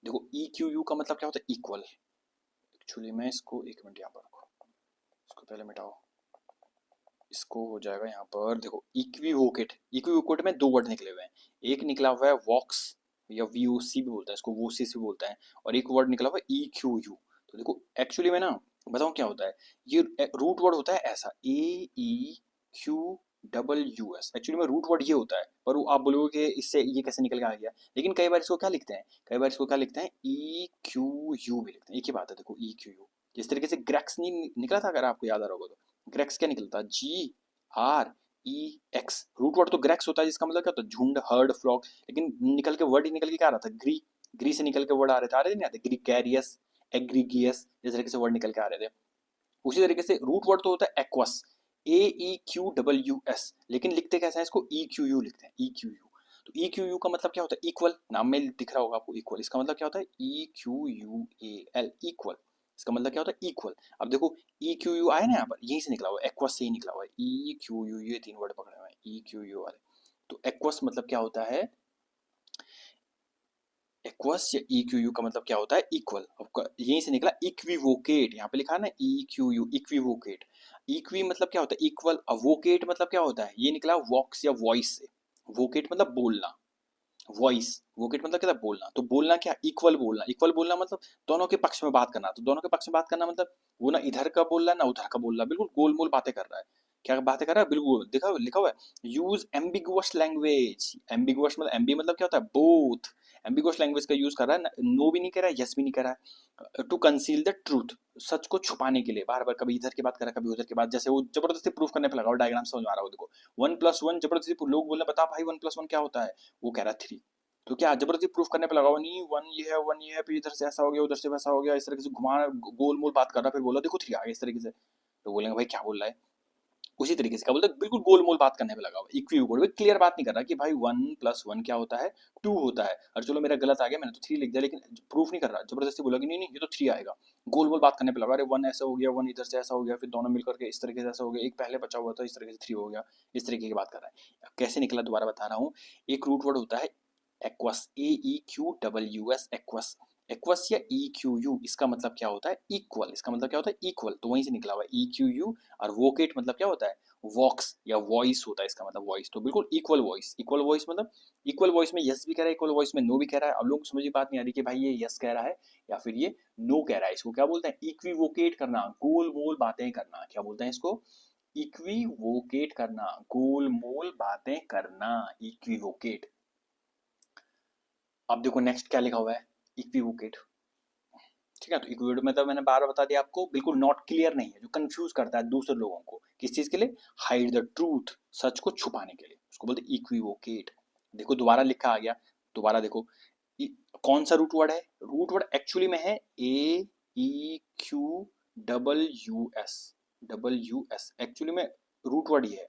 देखो ई क्यू यू का मतलब क्या होता है इक्वल, एक्चुअली मैं इसको एक मिनट यहाँ पर रखो, इसको पहले मिटाओ, इसको हो जाएगा यहाँ पर, देखो इक्विवोकेट, इक्विवोकेट में दो वर्ड निकले हुए हैं, एक निकला हुआ है वॉक्स या VOC भी बोलता है इसको, वोसिस भी बोलता है, और एक वर्ड निकला हुआ है EQU। तो देखो एक्चुअली में ना बताऊँ क्या होता है, ये रूट वर्ड होता है ऐसा AEQUS, एक्चुअली में रूट वर्ड ये होता है, पर वो आप बोलोगे कि इससे ये कैसे निकल के आ गया, लेकिन कई बार इसको क्या लिखते हैं, कई बार इसको क्या लिखते हैं EQU भी लिखते हैं, एक ही बात है, देखो EQU, जिस तरीके से ग्रेक्स नहीं निकला था, अगर आपको याद आ रहा होगा तो ग्रेक्स क्या निकलता है GREX, रूट वर्ड तो ग्रेक्स होता है, जिसका मतलब क्या होता है झुंड, हर्ड, फ्लॉक, लेकिन निकल के वर्ड ही निकल के क्या आ रहा था ग्री, ग्री से निकल के वर्ड आ रहे नहीं आते, ग्रीगैरियस, एग्रीगियस, इस तरीके से वर्ड निकल के आ रहे थे। उसी तरीके से रूट वर्ड तो होता है एक्वस, AEQWS, लेकिन लिखते कैसे हैं इसको EQU लिखते हैं, EQU। तो EQU का मतलब क्या होता है इक्वल, नाम में दिख रहा होगा आपको इक्वल, इसका मतलब क्या होता है EQUAL, इक्वल, इसका मतलब क्या होता है इक्वल। अब देखो EQU आया ना यहाँ पर, यहीं से निकला हुआ है, एक्वस से ही निकला हुआ है EQU, ये तीन वर्ड पकड़े हुए हैं EQU वाले। तो एक्वस मतलब क्या होता है, एक्वस या EQU का मतलब क्या होता है इक्वल, यहीं से निकला इक्विवोकेट, यहाँ पे लिखा है ना EQU, इक्विवोकेट, इक्वी मतलब क्या होता है इक्वल, अवोकेट मतलब क्या होता है, ये निकला वॉक्स या वॉइस से, वोकेट मतलब बोलना, वॉइस, वोकेट मतलब क्या था, बोलना। तो बोलना क्या, इक्वल बोलना। इक्वल बोलना मतलब दोनों के पक्ष में बात करना। तो दोनों के पक्ष में बात करना मतलब वो ना इधर का बोल रहा है ना उधर का बोल रहा है, बिल्कुल गोलमोल बातें कर रहा है। क्या बातें कर रहा है, बिल्कुल देखा लिखा हुआ है, यूज एम्बिगुअस लैंग्वेज। एम्बिगुअस मतलब, एम्बी मतलब क्या होता है, बोथ। एम्बिगुअस लैंग्वेज का यूज कर रहा है, नो भी नहीं कर रहा है, यस भी नहीं कर रहा है। टू कंसील द ट्रूथ, सच को छुपाने के लिए, बार बार कभी इधर की बात कर रहा है कभी उधर की बात, जैसे वो जबरदस्ती प्रूफ करने पे लगा, डायग्राम समझ में आ रहा हो देखो, 1+1 जबरदस्ती लोग बोल रहे बता भाई 1+1 क्या होता है, वो कह रहा है 3। तो क्या जबरदस्ती प्रूफ करने पे लगा हुआ, नहीं 1 ये है 1 ये है, फिर इधर से ऐसा हो गया उधर से वैसा हो गया, इस तरीके से घुमा गोल मोल बात कर रहा, फिर बोला देखो 3 आ गया इस तरीके से। तो बोलेंगे भाई क्या बोल रहा है, उसी तरीके से क्या बोलते हैं, बिल्कुल गोल मोल बात करने पे लगा हुआ, इक्विवोकेट, क्लियर बात नहीं कर रहा कि भाई 1+1 क्या होता है, 2 होता है। और चलो मेरा गलत आ गया, मैंने तो 3 लिख दिया, लेकिन प्रूफ नहीं कर रहा, जबरदस्ती बोला कि नहीं नहीं ये तो 3 आएगा। गोल मोल बात करने पे लगा, अरे 1 ऐसा हो गया, 1 इधर से ऐसा हो गया, फिर दोनों मिलकर के इस तरीके से ऐसा हो गया, एक पहले बचा हुआ था इस तरीके से 3 हो गया, इस तरीके की बात कर रहा है। कैसे निकला दोबारा बता रहा हूँ। एक रूट वर्ड होता है एक्वस, AEQWS, एक्वस। एक्वस या EQU, इसका मतलब क्या होता है, इक्वल। इसका मतलब क्या होता है, इक्वल, तो वहीं से निकला हुआ है EQU। और वोकेट मतलब क्या होता है, वॉक्स या वॉइस होता है, इसका मतलब वॉइस। तो बिल्कुल इक्वल वॉइस, इक्वल वॉइस मतलब इक्वल वॉइस में यस भी कह रहा है, इक्वल वॉइस में नो भी कह रहा है। अब लोगों को समझ में बात नहीं आ रही कि भाई ये यस कह रहा है या फिर ये नो कह रहा है। इसको क्या बोलते हैं, इक्विवोकेट करना, गोल मोल बातें करना। क्या बोलते हैं इसको, इक्विवोकेट करना, गोल मोल बातें करना, इक्विवोकेट। अब देखो नेक्स्ट क्या लिखा हुआ है, इक्विवोकेट। ठीक है, तो इक्विवोकेट मतलब मैंने बार बार बता दिया आपको, बिल्कुल नॉट क्लियर नहीं है, जो कंफ्यूज करता है दूसरे लोगों को, किस चीज के लिए, हाइड द ट्रूथ, सच को छुपाने के लिए, उसको बोलते हैं इक्विवोकेट। देखो दोबारा लिखा आ गया, दोबारा देखो, कौन सा रूट वर्ड है, रूट वर्ड एक्चुअली में है AEQWS, एक्चुअली में रूट वर्ड ही है।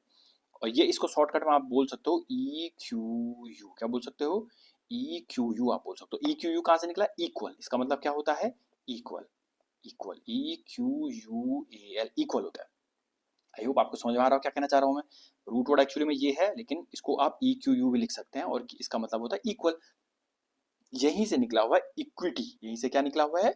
और ये इसको शॉर्टकट में आप बोल सकते हो EQU, क्या बोल सकते हो, EQU आप बोल सकते हो। EQU कहाँ से निकला, इक्वल, इसका मतलब क्या होता है, इक्वल। इक्वल, EQUAL, इक्वल होता है। आई होप आपको समझ में आ रहा हो क्या कहना चाह रहा हूँ मैं। रूट वर्ड एक्चुअली में ये है, लेकिन इसको आप EQU भी लिख सकते हैं, और इसका मतलब होता है इक्वल। यहीं से निकला हुआ है इक्विटी, यहीं से क्या निकला हुआ है,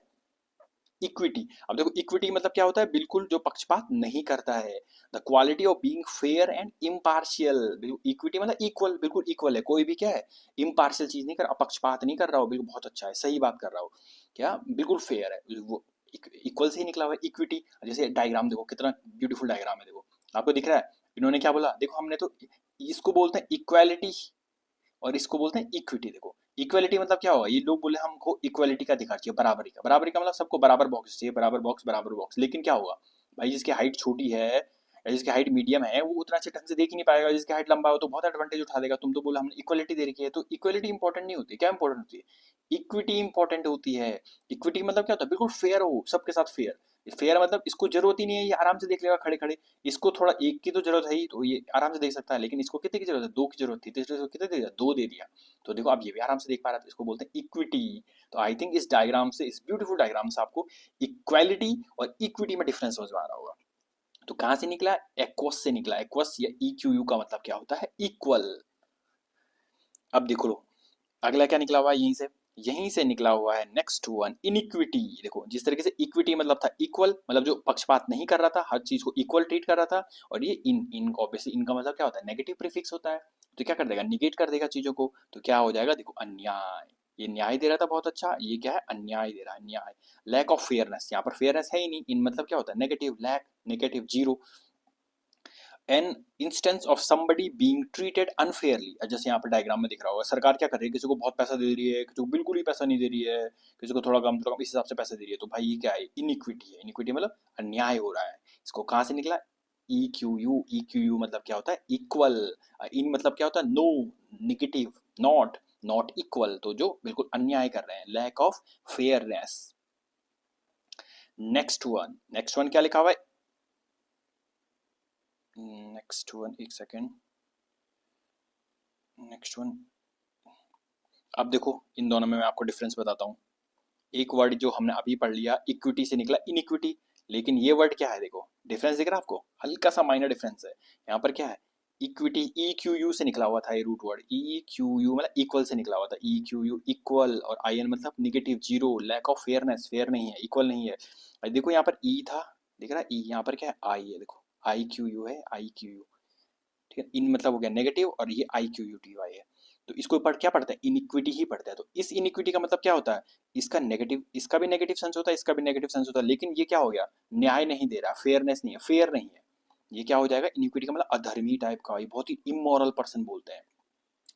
इक्विटी। अब देखो इक्विटी मतलब क्या होता है, बिल्कुल जो पक्षपात नहीं करता है, the quality of being fair and impartial. Equity मतलब इक्वल, बिल्कुल इक्वल है, कोई भी क्या है, इम्पार्शियल चीज नहीं कर, पक्षपात नहीं कर रहा हो, बिल्कुल बहुत अच्छा है, सही बात कर रहा हो, क्या बिल्कुल फेयर है वो, इक्वल से ही निकला हुआ है इक्विटी। जैसे डायग्राम देखो, कितना ब्यूटीफुल डायग्राम है, देखो आपको दिख रहा है, इन्होंने क्या बोला, देखो हमने तो इसको बोलते हैं इक्वालिटी और इसको बोलते हैं इक्विटी। देखो इक्वालिटी मतलब क्या होगा, ये लोग बोले हमको इक्वालिटी का अधिकार चाहिए, बराबरी का, बराबरी का मतलब सबको बराबर बॉक्स चाहिए, बराबर बॉक्स बराबर बॉक्स। लेकिन क्या होगा भाई, जिसकी हाइट छोटी है या जिसकी हाइट मीडियम है वो उतना अच्छे ढंग से देख ही नहीं पाएगा, जिसकी हाइट लंबा हो तो बहुत एडवांटेज उठा देगा। तुम तो बोला हमने इक्वालिटी दे रखी है, तो इक्वालिटी इंपॉर्टेंट नहीं होती, क्या इंपॉर्टेंट होती है, इक्विटी इंपॉर्टेंट होती है। इक्विटी मतलब क्या होता है, बिल्कुल फेयर हो सबके साथ, फेयर। फेयर मतलब इसको जरूरत ही नहीं है, ये आराम से देख लेगा खड़े खड़े, इसको थोड़ा एक की तो जरूरत है ही, तो ये आराम से देख सकता है, लेकिन इसको कितने की जरूरत है, 2 की जरूरत थी, तो इसलिए इसको कितने दे दिया, 2 दे दिया। तो देखो आप ये भी आराम से देख पा रहे थे, इसको बोलते हैं इक्विटी। तो आई थिंक इस डायग्राम से, इस ब्यूटीफुल डायग्राम से आपको इक्वालिटी और इक्विटी में डिफरेंस समझ में आ रहा होगा। तो कहां से निकला, एक्वस से निकला, एक्वस या EQU का मतलब क्या होता है, इक्वल। अब देखो लो अगला क्या निकला हुआ है, यहीं से निकला हुआ है नेक्स्ट वन, इनइक्विटी। देखो जिस तरीके से इक्विटी मतलब था इक्वल, मतलब जो पक्षपात नहीं कर रहा था, हर चीज को इक्वल ट्रीट कर रहा था। और ये इन ऑब्वियसली इनका मतलब क्या होता है, नेगेटिव प्रीफिक्स होता है, तो क्या कर देगा, निगेट कर देगा चीजों को। तो क्या हो जाएगा, देखो अन्याय, ये न्याय दे रहा था बहुत अच्छा, ये क्या है, अन्याय दे रहा है, अन्याय। लैक ऑफ फेयरनेस, यहाँ पर फेयरनेस है ही नहीं, इन मतलब क्या होता है, negative, lack, negative, zero. An instance of somebody being treated unfairly, जैसे यहाँ पर डायग्राम में दिख रहा होगा, सरकार क्या कर रही है, किसी को बहुत पैसा दे रही है, किसी को बिल्कुल ही पैसा नहीं दे रही है, किसी को थोड़ा कम इस हिसाब से पैसा दे रही है, तो भाई ये क्या है, इनइक्विटी है। इनइक्विटी मतलब अन्याय हो रहा है। इसको कहाँ से निकला, EQU, EQU मतलब क्या होता है, इक्वल। इन मतलब क्या होता है, no, negative, not, not equal, तो जो बिल्कुल अन्याय कर रहे हैं, lack of fairness. Next one क्या लिखा हुआ है, नेक्स्ट वन एक सेकेंड, नेक्स्ट वन। अब देखो इन दोनों में मैं आपको डिफरेंस बताता हूँ। एक वर्ड जो हमने अभी पढ़ लिया, इक्विटी से निकला इनइक्विटी, लेकिन ये वर्ड क्या है, देखो डिफरेंस दिख रहा है आपको, हल्का सा माइनर डिफरेंस है। यहाँ पर क्या है, इक्विटी EQU से निकला हुआ था, ये रूट वर्ड EQU मतलब इक्वल से निकला हुआ था, EQU इक्वल, और IN मतलब negative, zero, lack of fairness, fair नहीं है, इक्वल नहीं है। और देखो यहाँ पर E था, दिख रहा है E, यहाँ पर क्या है, I है, देखो IQU है, IQU, ठीक है। इन मतलब हो गया नेगेटिव, और ये IQUTY है। तो इसको क्या पढ़ते हैं, इनिक्विटी ही पढ़ते हैं। तो इस इनिक्विटी का मतलब क्या होता है, इसका नेगेटिव, इसका भी नेगेटिव सेंस होता है, इसका भी नेगेटिव सेंस होता है, लेकिन ये क्या हो गया, न्याय नहीं दे रहा, फेयरनेस नहीं है, फेयर नहीं है। ये क्या हो जाएगा, इनिक्विटी का मतलब अधर्मी टाइप का, ये बहुत ही इमोरल पर्सन बोलते हैं।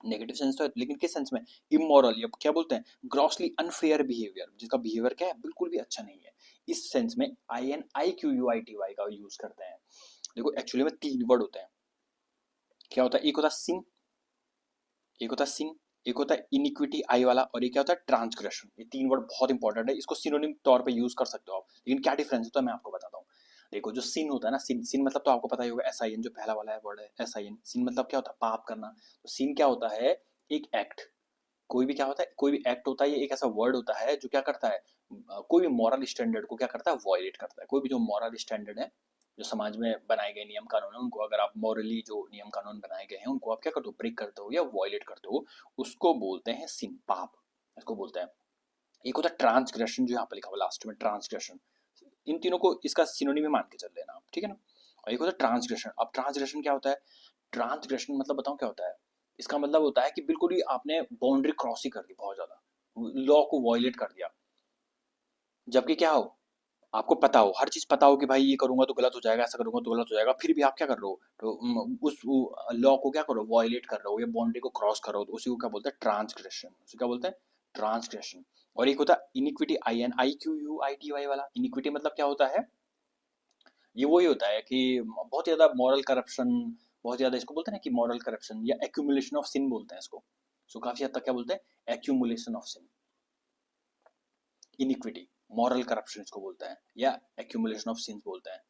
नेगेटिव सेंस तो है, लेकिन किस सेंस में, इमोरल, या क्या बोलते हैं, ग्रॉसली अनफेयर बिहेवियर, जिसका बिहेवियर क्या है, बिल्कुल भी अच्छा नहीं है। इस सेंस में INIQUITY का यूज करते हैं। देखो एक्चुअली में 3 वर्ड होते हैं, क्या होता है, एक होता है सिन, एक होता है सिन, एक होता है इनिक्विटी आई वाला, और एक क्या होता है, ट्रांसग्रेशन। ये 3 वर्ड बहुत इंपॉर्टेंट है, इसको सिनोनिम तौर पे यूज कर सकते हो आप, लेकिन क्या डिफरेंस होता है मैं आपको बताता हूँ। देखो जो सिन होता है ना, सिन, सिन मतलब तो आपको पता ही होगा, SIN, जो पहला वाला है वर्ड है SIN। सिन मतलब क्या होता है, पाप करना। तो सिन क्या होता है, एक एक्ट, कोई भी क्या होता है, कोई भी एक्ट होता है, ये एक ऐसा वर्ड होता है जो क्या करता है, कोई भी मॉरल स्टैंडर्ड को क्या करता है, वॉयलेट करता है। कोई भी जो मॉरल स्टैंडर्ड है, जो समाज में बनाए गए नियम कानून है, उनको अगर आप मॉरली जो नियम कानून बनाए गए हैं उनको आप क्या करते हो, ब्रेक करते हो या वॉयलेट करते हो, उसको बोलते हैं सिन, पाप, इसको बोलते हैं। एक होता है ट्रांसग्रेशन, जो यहाँ पे लिखा हुआ लास्ट में, ट्रांसग्रेशन। इन तीनों को इसका सिनोनिम मान के चल लेना आप, ठीक है ना। और एक होता है ट्रांसग्रेशन। अब ट्रांसग्रेशन क्या होता है, ट्रांसग्रेशन मतलब बताऊं क्या होता है, इसका मतलब होता है कि बिल्कुल ही आपने बाउंड्री क्रॉस ही कर दी, बहुत ज्यादा लॉ को वॉयलेट कर दिया। जबकि क्या हो, आपको पता हो, हर चीज पता हो कि भाई ये करूंगा तो गलत हो जाएगा, ऐसा करूंगा तो गलत हो जाएगा, फिर भी आप क्या कर रहे हो, तो उस लॉ को क्या करो, वॉयलेट कर रहे हो या बाउंड्री को क्रॉस कर रहे हो, तो उसी को क्या बोलते हैं, ट्रांसग्रेशन। उसे क्या बोलते हैं, ट्रांसग्रेशन। और एक होता है इनिक्विटी, INIQUITY वाला। इनिक्विटी मतलब क्या होता है, ये वही होता है कि बहुत ज्यादा मॉरल करप्शन, बहुत ज्यादा, इसको बोलते हैं ना कि मॉरल करप्शन या एक्यूमुलेशन ऑफ सिन बोलते हैं इसको। सो काफी हद तक क्या बोलते हैं, accumulation of sin, iniquity, moral corruption इसको बोलते हैं, या एक्यूमुलेशन ऑफ सिंस बोलते हैं।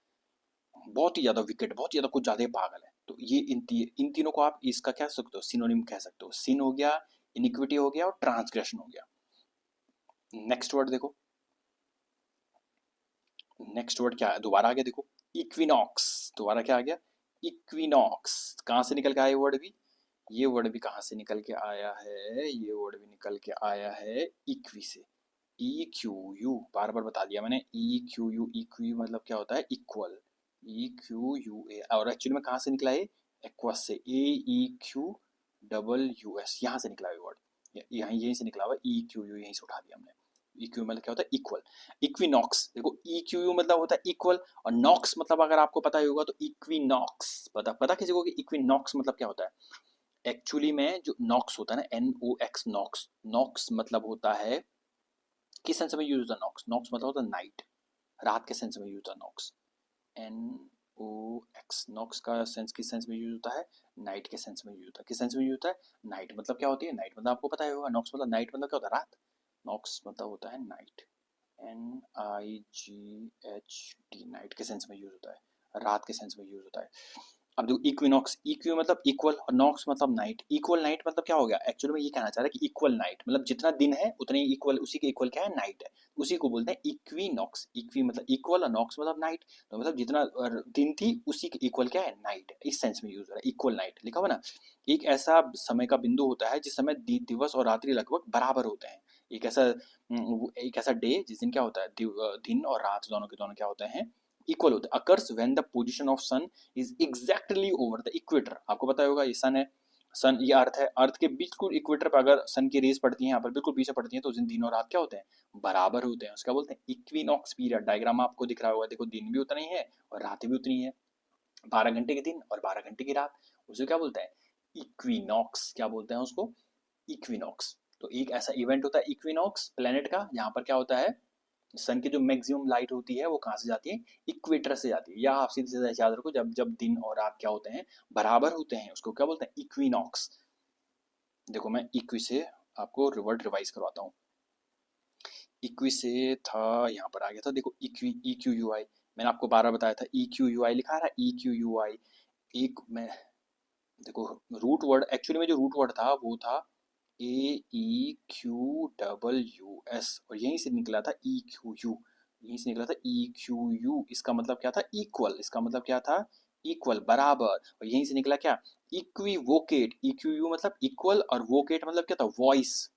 बहुत ही ज्यादा विकेट, बहुत ही ज्यादा कुछ ज्यादा ही पागल है। तो ये इन तीनों को आप इसका क्या सकते हो, सिनोनिम कह सकते हो। सिन हो गया, इनिक्विटी हो गया, और ट्रांसग्रेशन हो गया। नेक्स्ट वर्ड देखो, नेक्स्ट वर्ड क्या है, दोबारा आ गया देखो, इक्विनॉक्स। दोबारा क्या आ गया, इक्विनॉक्स। कहाँ से निकल के आया ये वर्ड भी, ये वर्ड भी कहाँ से निकल के आया है, ये वर्ड भी निकल के आया है इक्वी से। EQU, बार बार बता दिया मैंने, EQU, इक्वी मतलब क्या होता है, इक्वल, EQUA। और एक्चुअली में कहाँ से निकला है, एक्वस से, AEQUS, यहाँ से निकला है वर्ड, यहीं से निकला हुआ, EQU यहीं से उठा दिया हमने। इक्यू मतलब क्या होता है, इक्वल। इक्विनॉक्स, देखो EQU मतलब होता है इक्वल, और नॉक्स मतलब अगर आपको पता ही होगा तो इक्विनॉक्स, पता किसी को कि इक्विनॉक्स मतलब क्या होता है। एक्चुअली में जो नॉक्स होता है ना, NOX, नॉक्स, नॉक्स मतलब होता है, किस सेंस में यूज होता है नॉक्स, नॉक्स मतलब होता है नाइट, रात के सेंस में यूज होता है नॉक्स, NOX, नॉक्स का सेंस किस सेंस में यूज होता है, नाइट के सेंस में यूज होता है। किस सेंस में यूज होता है, नाइट मतलब क्या होती है, नाइट मतलब आपको पता ही होगा, नॉक्स मतलब नाइट मतलब क्या होता है, रात, नॉक्स मतलब होता है नाइट, NIGHT, नाइट के सेंस में यूज होता है, रात के सेंस में यूज होता है। अब देखो इक्विनॉक्स, इक्वी मतलब इक्वल, और नॉक्स मतलब नाइट। इक्वल नाइट मतलब क्या हो गया, एक्चुअली में ये कहना चाह रहा है कि इक्वल नाइट मतलब जितना दिन है उतने इक्वल, उसी के इक्वल क्या है, नाइट है, उसी को बोलते हैं इक्विनॉक्स। इक्वी मतलब इक्वल और नॉक्स मतलब नाइट, तो मतलब जितना दिन थी उसी के इक्वल क्या है, नाइट है, इस सेंस में यूज हो रहा है इक्वल नाइट, लिखा हुआ ना। एक ऐसा समय का बिंदु होता है जिस समय दिवस और रात्रि लगभग बराबर होते हैं। एक ऐसा डे जिस दिन क्या होता है, दिन और रात दोनों के दोनों क्या होते हैं, इक्वल होते हैं। Occurs when the position of sun is exactly over the equator. आपको पता होगा ये सन है, सन ये अर्थ है, अर्थ के बिल्कुल इक्वेटर पर अगर सन की रेस पड़ती है, यहाँ पर बिल्कुल बीच में पड़ती है, तो उस दिन दिन और रात क्या होते हैं, बराबर होते हैं। उसका बोलते हैं इक्विनॉक्स पीरियड। डायग्राम आपको दिख रहा होगा, देखो दिन भी उतना ही है और रात भी उतनी है, 12 घंटे के दिन और 12 घंटे की रात, उसे क्या बोलते हैं, इक्विनॉक्स। क्या बोलते हैं उसको, इक्विनॉक्स। तो एक ऐसा इवेंट होता है इक्विनॉक्स प्लेनेट का, जहाँ पर क्या होता है, सन की जो मैक्सिमम लाइट होती है वो कहाँ से जाती है, इक्वेटर से जाती है। या आप सीधे सीधे याद रखो, जब जब दिन और रात क्या होते हैं, बराबर होते हैं, उसको क्या बोलते हैं, इक्विनॉक्स। देखो मैं इक्वी से आपको रिवर्ट रिवाइज करवाता हूँ। इक्वी से था, यहाँ पर आ गया था, देखो इक्वी, EQUI, मैंने आपको 12 बताया था, EQUI लिखा रहा, EQUI। एक मैं देखो, रूट वर्ड, एक्चुअली में जो रूट वर्ड था वो था AEQWS, और यहीं से निकला था EQU, यहीं से निकला था EQU। इसका मतलब क्या था, इक्वल, इसका मतलब क्या था, इक्वल, बराबर। और यहीं से निकला क्या, इक्विवोकेट, EQU मतलब इक्वल, और वोकेट मतलब क्या था, वॉइस,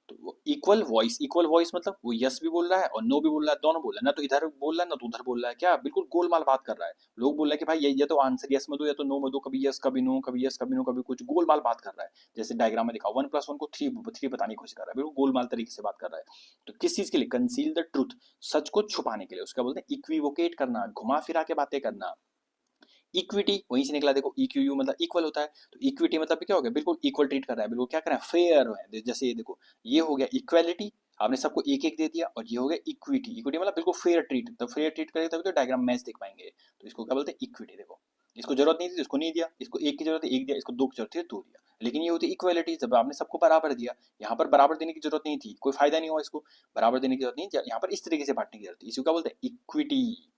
तो इक्वल वॉइस मतलब वो यस भी बोल रहा है और नो भी बोल रहा है, दोनों बोल रहा है, ना तो इधर बोल रहा है ना तो उधर बोल रहा है, क्या बिल्कुल गोलमाल बात कर रहा है। लोग बोल रहे हैं कि भाई ये तो आंसर यस में दो या तो नो में दो, कभी यस कभी नो, कभी यस कभी नो, कभी कुछ गोलमाल बात कर रहा है। जैसे डायग्राम में दिखा 1+1 को थ्री बताने की कोशिश कर रहा है, बिल्कुल गोलमाल तरीके से बात कर रहा है। तो किस चीज के लिए? कंसील द ट्रूथ, सच को छुपाने के लिए, उसका बोलते हैं इक्विवोकेट करना, घुमा फिरा के बातें करना। इक्विटी वहीं से निकला, देखो इक्यू मतलब इक्वल होता है, तो इक्विटी मतलब क्या हो गया, बिल्कुल इक्वल ट्रीट कर रहा है, बिल्कुल क्या कर रहा है, फेयर है। जैसे ये देखो, ये हो गया इक्वालिटी, आपने सबको एक एक दे दिया, और ये हो गया इक्विटी, इक्विटी मतलब बिल्कुल फेयर ट्रीट, तो फेयर ट्रीट करेंगे तभी तो डायग्राम मैच देख पाएंगे। तो इसको क्या बोलते हैं, इक्विटी। देखो इसको जरूरत नहीं थी, इसको नहीं दिया, इसको एक की जरूरत है एक दिया, इसको दो की जरूरत है दो दिया, लेकिन ये होती है इक्वालिटी, जब आपने सबको बराबर दिया। यहाँ पर बराबर देने की जरूरत नहीं थी, कोई फायदा नहीं हुआ इसको, बराबर देने की जरूरत नहीं, यहाँ पर इस तरीके से बांटने की जरूरत थी, इसको क्या बोलते हैं, इक्विटी।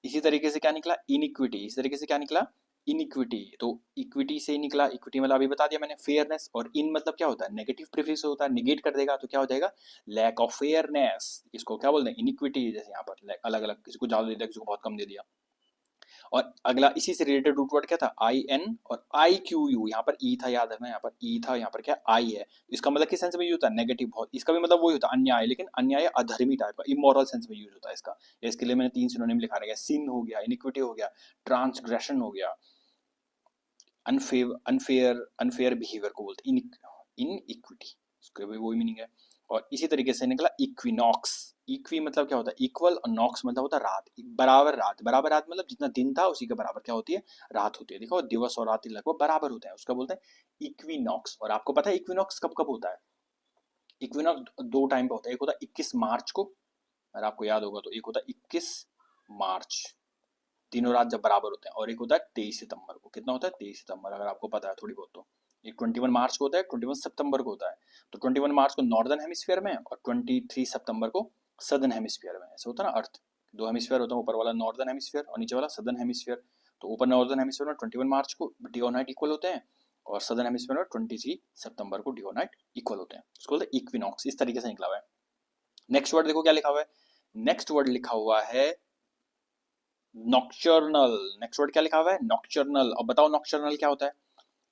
इसी तरीके से क्या निकला, इनइक्विटी, इस तरीके से क्या निकला, इनइक्विटी। तो इक्विटी से ही निकला, इक्विटी मतलब अभी बता दिया मैंने फेयरनेस, और इन मतलब क्या होता है, नेगेटिव प्रीफिक्स होता है, निगेट कर देगा तो क्या हो जाएगा, लैक ऑफ फेयरनेस, इसको क्या बोलते हैं, इनइक्विटी। जैसे यहाँ पर अलग अलग, किसी को ज्यादा दे दिया, किसी को बहुत कम दे दिया। और अगला इसी से रिलेटेड रूट वर्ड क्या था, आई एन और आई क्यू यू, यहाँ पर ई था, याद रखना, यहाँ पर ई था, यहाँ पर क्या आई है। इसका मतलब किस सेंस में यूज होता है, नेगेटिव बहुत, इसका भी मतलब वही होता है अन्याय, लेकिन अन्याय अधर्मी टाइप का, इमोरल सेंस में यूज होता है इसका। इसके लिए मैंने 3 सिनोनिम लिखा रहेगा, सिन हो गया, इनिक्विटी हो गया, ट्रांसग्रेशन हो गया, अनफेयर अनफेयर बिहेवियर को बोलते हैं इन इक्विटी, इसका भी वही मीनिंग है। और इसी तरीके से निकला इक्विनॉक्स, इक्वी मतलब क्या होता है इक्वल, और नॉक्स मतलब होता है रात, बराबर रात, बराबर रात मतलब जितना दिन था उसी के बराबर क्या होती है, रात होती है। देखो दिवस और रात लगभग बराबर होते हैं, उसका बोलते हैं इक्विनॉक्स। और आपको पता है इक्विनॉक्स कब कब होता है, इक्विनॉक्स दो टाइम पे होता है, एक होता है 21 मार्च को, अगर आपको याद होगा तो, एक होता है 21 मार्च, तीनों रात जब बराबर होते हैं, और एक होता है 23 सितंबर को, कितना होता है 23 सितंबर, अगर आपको पता है थोड़ी बहुत तो। एक 21 मार्च को होता है, 21 सितंबर को होता है। तो 21 मार्च को नॉर्दर्न हेमिस्फीयर में, और 23 सितंबर को सदर्न हेमिस्फीयर में, ऐसा होता है ना अर्थ, दो हेमिस्फीयर होता है, ऊपर वाला नॉर्दर्न हेमिस्फीयर और नीचे वाला सदर्न हेमिस्फीयर। तो ऊपर नॉर्दर्न हेमिस्फीयर में 21 मार्च को डे और नाइट इक्वल होते हैं, और सदर्न हेमिस्फीयर में 23 सितंबर को डे और नाइट इक्वल होते हैं, उसको बोलते हैं इक्विनॉक्स। इस तरीके से निकला हुआ है। नेक्स्ट वर्ड देखो क्या लिखा हुआ है, नेक्स्ट वर्ड लिखा हुआ है नॉक्चर्नल। नेक्स्ट वर्ड क्या लिखा हुआ है, नॉक्चर्नल। अब बताओ नॉक्चर्नल क्या होता है,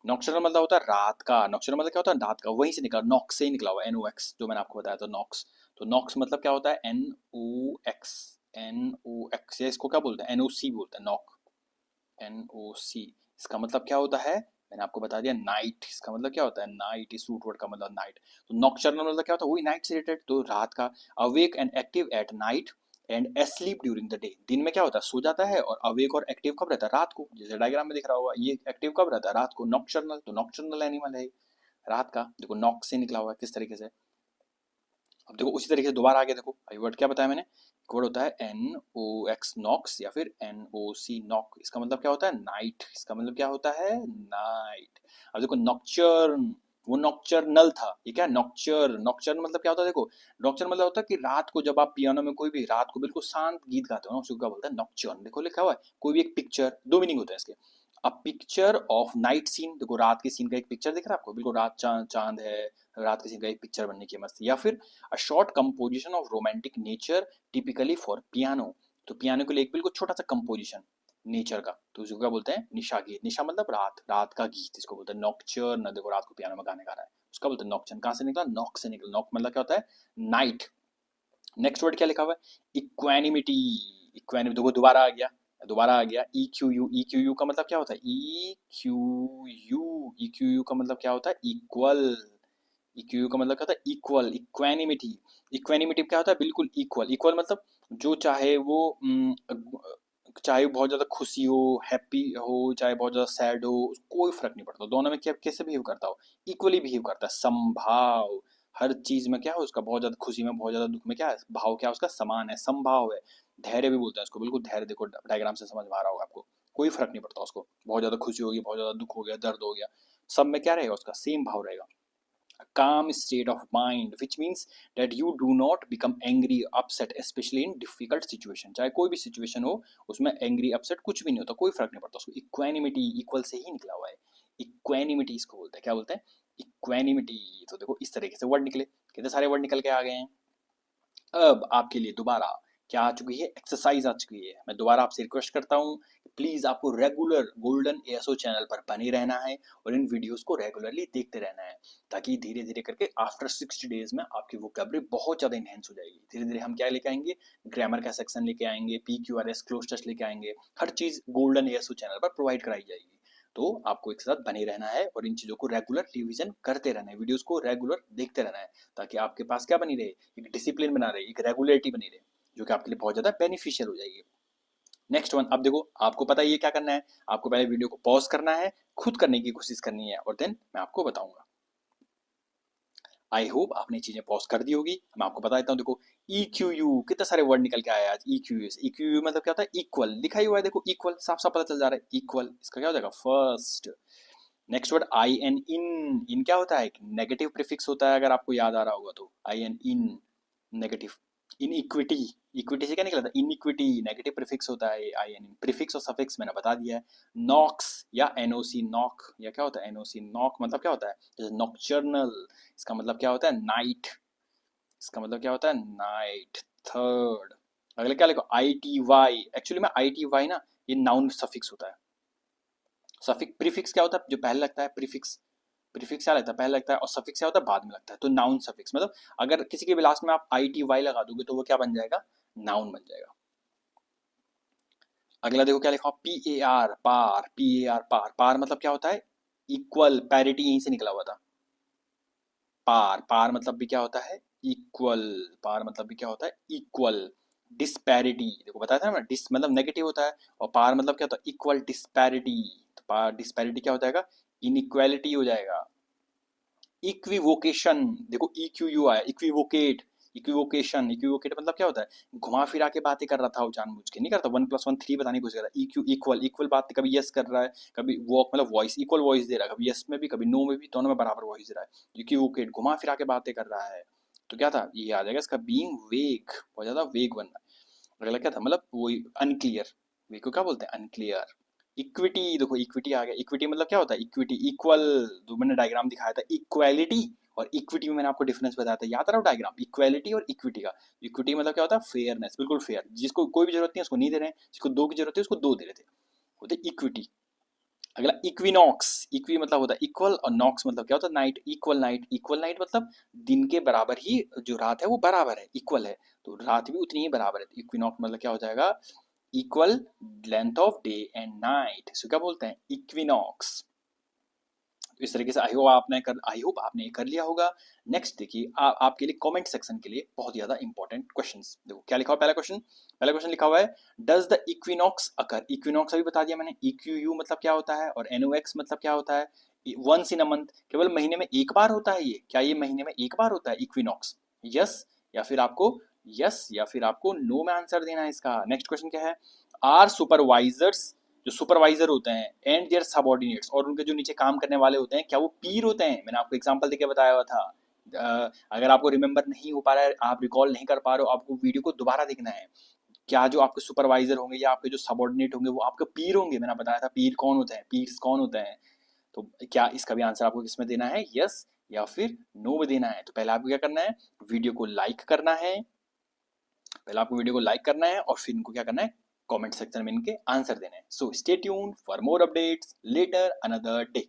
नॉक्चर्नल मतलब होता है रात का, नॉक्चर्नल मतलब क्या होता है रात का, वहीं से निकला, नॉक्स से ही निकला हुआ है, NOX जो मैंने आपको बताया था, नॉक्स। तो नॉक्स मतलब क्या होता है, NOX, NOX, या इसको क्या बोलते हैं, NOC बोलते हैं, नॉक, NOC। इसका मतलब क्या होता है, मैंने आपको बता दिया, नाइट। इसका मतलब क्या होता है, नाइट, इस रूट वर्ड का मतलब नाइट। तो नॉक्चर्नल मतलब क्या होता है, वही नाइट से रिलेटेड, तो रात का। Awake and active at night and asleep during the day, दिन में क्या होता है, सो जाता है, और अवेक और एक्टिव कब रहता है, रात को, जैसे डायग्राम में दिख रहा होगा, ये एक्टिव कब रहता है, रात को, नॉक्चर्नल। तो नॉक्चर्नल एनिमल है रात का, देखो नॉक से निकला हुआ है किस तरीके से। अब देखो उसी तरीके से दोबारा आगे देखो, अभी वर्ड क्या बताया मैंने, वर्ड होता है NOX नॉक्स, या फिर NOC नॉक, इसका मतलब क्या होता है, नाइट, इसका मतलब क्या होता है, नाइट। अब देखो नॉक्चर्न, वो नॉक्चर्नल था, ये क्या नॉक्चर्न, नॉक्चर्न मतलब क्या होता है, देखो नॉक्चर्न मतलब होता है कि रात को जब आप पियानो में कोई भी रात को बिल्कुल शांत गीत गाते हो ना, उसको क्या बोलते हैं, नॉक्चर्न। देखो लिखा हुआ है, कोई भी एक पिक्चर, दो मीनिंग होता है इसके। A picture of night scene, देखो रात के सीन का एक पिक्चर दिख रहा है आपको, बिल्कुल रात चांद है, रात के सीन का एक पिक्चर बनने की मस्त। या फिर a short composition of romantic nature typically for piano, तो पियानो के लिए एक बिल्कुल छोटा सा कंपोजिशन नेचर का, तो उसको क्या बोलते हैं, निशा गीत। निशा मतलब रात, रात का गीत, इसको बोलते हैं नॉक्चर्न। देखो रात को पियानो में गाने गा रहा है, उसका बोलते हैं नॉक्चर्न। कहाँ से निकला, नॉक से निकला, नॉक मतलब क्या होता है, नाइट। नेक्स्ट वर्ड क्या लिखा हुआ है, इक्वानिमिटी, इक्वानिमिटी देखो दोबारा आ गया, दोबारा आ गया, EQU, EQU का मतलब क्या होता है, EQU का मतलब क्या होता है, इक्वल, इक्यू का मतलब क्या होता है, इक्वल, इक्वानिमिटी। इक्वानिमिटी क्या होता है, बिल्कुल इक्वल, इक्वल मतलब जो चाहे वो चाहे बहुत ज्यादा खुशी हो, हैप्पी हो, चाहे बहुत ज्यादा सैड हो, कोई फर्क नहीं पड़ता, दोनों में क्या कैसे बिहेव करता हो, इक्वली बिहेव करता है, समभाव, हर चीज में क्या है उसका, बहुत ज्यादा खुशी में बहुत ज्यादा दुख में क्या है, भाव क्या है उसका समान है, समभाव है। धैर्य भी बोलते हैं उसको, बिल्कुल धैर्य, देखो डायग्राम से समझ में आ रहा होगा आपको, कोई फर्क नहीं पड़ता उसको, बहुत ज्यादा खुशी होगी, बहुत ज्यादा दुख हो गया, दर्द हो गया, सब में क्या रहेगा उसका सेम भाव रहेगा। A calm state of mind, which means that you do not become angry, upset, especially in difficult situation। चाहे कोई भी situation हो, उसमें angry, upset कुछ भी नहीं होता, कोई फर्क नहीं पड़ता उसको। Equanimity इक्वल से ही निकला हुआ है, Equanimity इसको बोलते हैं, क्या बोलते हैं, Equanimity। तो देखो इस तरीके से वर्ड निकले, कितने सारे वर्ड निकल के आ गए हैं। अब आपके लिए दोबारा क्या आ चुकी है, एक्सरसाइज आ चुकी है। मैं दोबारा आपसे रिक्वेस्ट करता हूँ, प्लीज आपको रेगुलर गोल्डन एएसओ चैनल पर बने रहना है और इन वीडियोस को रेगुलरली देखते रहना है, ताकि धीरे धीरे करके आफ्टर 60 डेज में आपकी वोकैबुलरी बहुत ज्यादा इनहेंस हो जाएगी। धीरे धीरे हम क्या लेके आएंगे, ग्रामर का सेक्शन लेके आएंगे, PQRS क्लोज टेस्ट लेके आएंगे, हर चीज गोल्डन एएसओ चैनल पर प्रोवाइड कराई जाएगी। तो आपको एक साथ बने रहना है और इन चीजों को रेगुलर रिवीजन करते रहना है, वीडियोस को रेगुलर देखते रहना है, ताकि आपके पास क्या बनी रहे, एक डिसिप्लिन बना रहे, एक रेगुलरिटी बनी रहे, जो कि आपके लिए बहुत ज्यादा बेनिफिशियल हो जाएगी। नेक्स्ट वन, अब देखो आपको पता है ये क्या करना है, आपको पहले वीडियो को पॉज करना है, खुद करने की कोशिश करनी है और देन मैं आपको बताऊंगा। आई होप आपने चीजें पॉज कर दी होगी। मैं आपको बता देता हूँ, देखो EQU, कितने सारे वर्ड निकल के आए आज EQU से। EQU मतलब क्या होता है, इक्वल, लिखा ही हुआ है देखो, इक्वल साफ साफ पता चल जा रहा है, इक्वल, इसका क्या हो जाएगा, फर्स्ट। नेक्स्ट वर्ड IN, इन क्या होता है, एक नेगेटिव प्रीफिक्स होता है, अगर आपको याद आ रहा होगा तो IN, in negative. Iniquity, equity से क्या निकला था, इनइक्विटी, नेगेटिव प्रीफिक्स होता है IN। प्रीफिक्स और सफिक्स मैंने बता दिया है। नॉक्स या NOC, नॉक या क्या होता है NOC, नॉक मतलब क्या होता है, जैसे नॉक्चर्नल, इसका मतलब क्या होता है नाइट, इसका मतलब क्या होता है नाइट। थर्ड, अगले क्या लिखो, ITY, एक्चुअली में ITY ना ये नाउन सफिक्स होता है। सफिक्स, प्रीफिक्स क्या होता है, जो पहले लगता है, प्रीफिक्स, प्रीफिक्स क्या लगता है, पहले लगता है, और सफिक्स क्या होता है, बाद में लगता है। तो नाउन सफिक्स मतलब अगर किसी के भी लास्ट में आप ITY लगा दोगे तो वो क्या बन जाएगा, नाउन बन जाएगा। अगला देखो क्या लिखा, PAR, पार, PAR, पार, पार मतलब क्या होता है, इक्वल, पैरिटी यहीं से निकला हुआ था। पार, पार मतलब भी क्या होता है, इक्वल, पार मतलब भी क्या होता है, इक्वल। डिस्पैरिटी, देखो बताया था ना, डिस मतलब नेगेटिव होता है, और पार मतलब क्या होता है, इक्वल डिस्पैरिटी। तो पार डिस्पैरिटी क्या हो जाएगा, इनइक्वालिटी हो जाएगा। इक्विवोकेशन, देखो EQU आया, इक्विवोकेट, इक्विवोकेशन, इक्विवोकेट मतलब क्या होता है, घुमा फिरा के बातें कर रहा था वो, जानबूझ के नहीं करता, 1+1 3 बताने की कोशिश कर रहा है। EQ, इक्वल, इक्वल बात, कभी यस कर रहा है, कभी वॉक मतलब वॉइस, इक्वल वॉइस दे रहा है, कभी यस में भी कभी नो में भी, दोनों में बराबर वॉइस दे रहा है। इक्विवोकेट, घुमा फिरा के बातें कर रहा है। तो क्या था, ये आ जाएगा इसका, बीइंग वेग, बहुत ज्यादा वेग बनना। अगला क्या था, मतलब वही अनक्लियर, वेग को क्या बोलते हैं, अनक्लियर। इक्विटी, देखो इक्विटी आ गया, इक्विटी मतलब क्या होता है, इक्विटी, इक्वल, जो मैंने डायग्राम दिखाया था, इक्वालिटी और इक्विटी में मैंने आपको डिफरेंस बताया था, याद रहा डायग्राम, इक्वालिटी और इक्विटी का। इक्विटी मतलब क्या होता है, फेयरनेस, बिल्कुल फेयर, जिसको कोई भी जरूरत नहीं है उसको नहीं दे रहे हैं, जिसको दो की जरूरत है उसको दो दे रहे थे, होते इक्विटी। अगला इक्विनॉक्स, इक्वी मतलब होता है इक्वल, और नॉक्स मतलब क्या होता है, night, equal night, equal night मतलब दिन के बराबर ही जो रात है वो बराबर है, इक्वल है, तो रात भी उतनी ही बराबर है। इक्विनॉक्स मतलब क्या हो जाएगा, equal length of day and night, इसको क्या बोलते हैं, इक्विनॉक्स। तो इस तरीके से आई होप आपने कर लिया होगा। नेक्स्ट देखिए, आपके लिए कमेंट सेक्शन के लिए बहुत ज्यादा इंपॉर्टेंट क्वेश्चंस, देखो क्या लिखा हुआ, पहला क्वेश्चन लिखा हुआ है, does the equinox occur, equinox अभी बता दिया मैंने, EQU मतलब क्या होता है, और NOX मतलब क्या होता है, वंस इन अ मंथ, केवल महीने में एक बार होता है ये, क्या ये महीने में एक बार होता है इक्विनॉक्स, यस या फिर आपको, यस या फिर आपको नो में आंसर देना है इसका। नेक्स्ट क्वेश्चन क्या है, आर सुपरवाइजर्स, जो सुपरवाइजर होते हैं एंड देयर सबऑर्डिनेट्स, और उनके जो नीचे काम करने वाले होते हैं, क्या वो पीर होते हैं, मैंने आपको एग्जांपल देके बताया हुआ था। अगर आपको रिमेंबर नहीं हो पा रहा है, आप रिकॉल नहीं कर पा रहे हो, आपको वीडियो को दोबारा देखना है। क्या जो आपके सुपरवाइजर होंगे या आपके जो सबऑर्डिनेट होंगे वो आपके पीर होंगे, मैंने बताया था पीर कौन होते हैं, पीर्स कौन होते हैं। तो क्या इसका भी आंसर आपको किसमें देना है, यस या फिर नो में देना है। तो पहले आपको क्या करना है, वीडियो को लाइक करना है, पहले आपको वीडियो को लाइक करना है और फिर इनको क्या करना है, कमेंट सेक्शन में इनके आंसर देने हैं। So stay tuned for more updates later another day.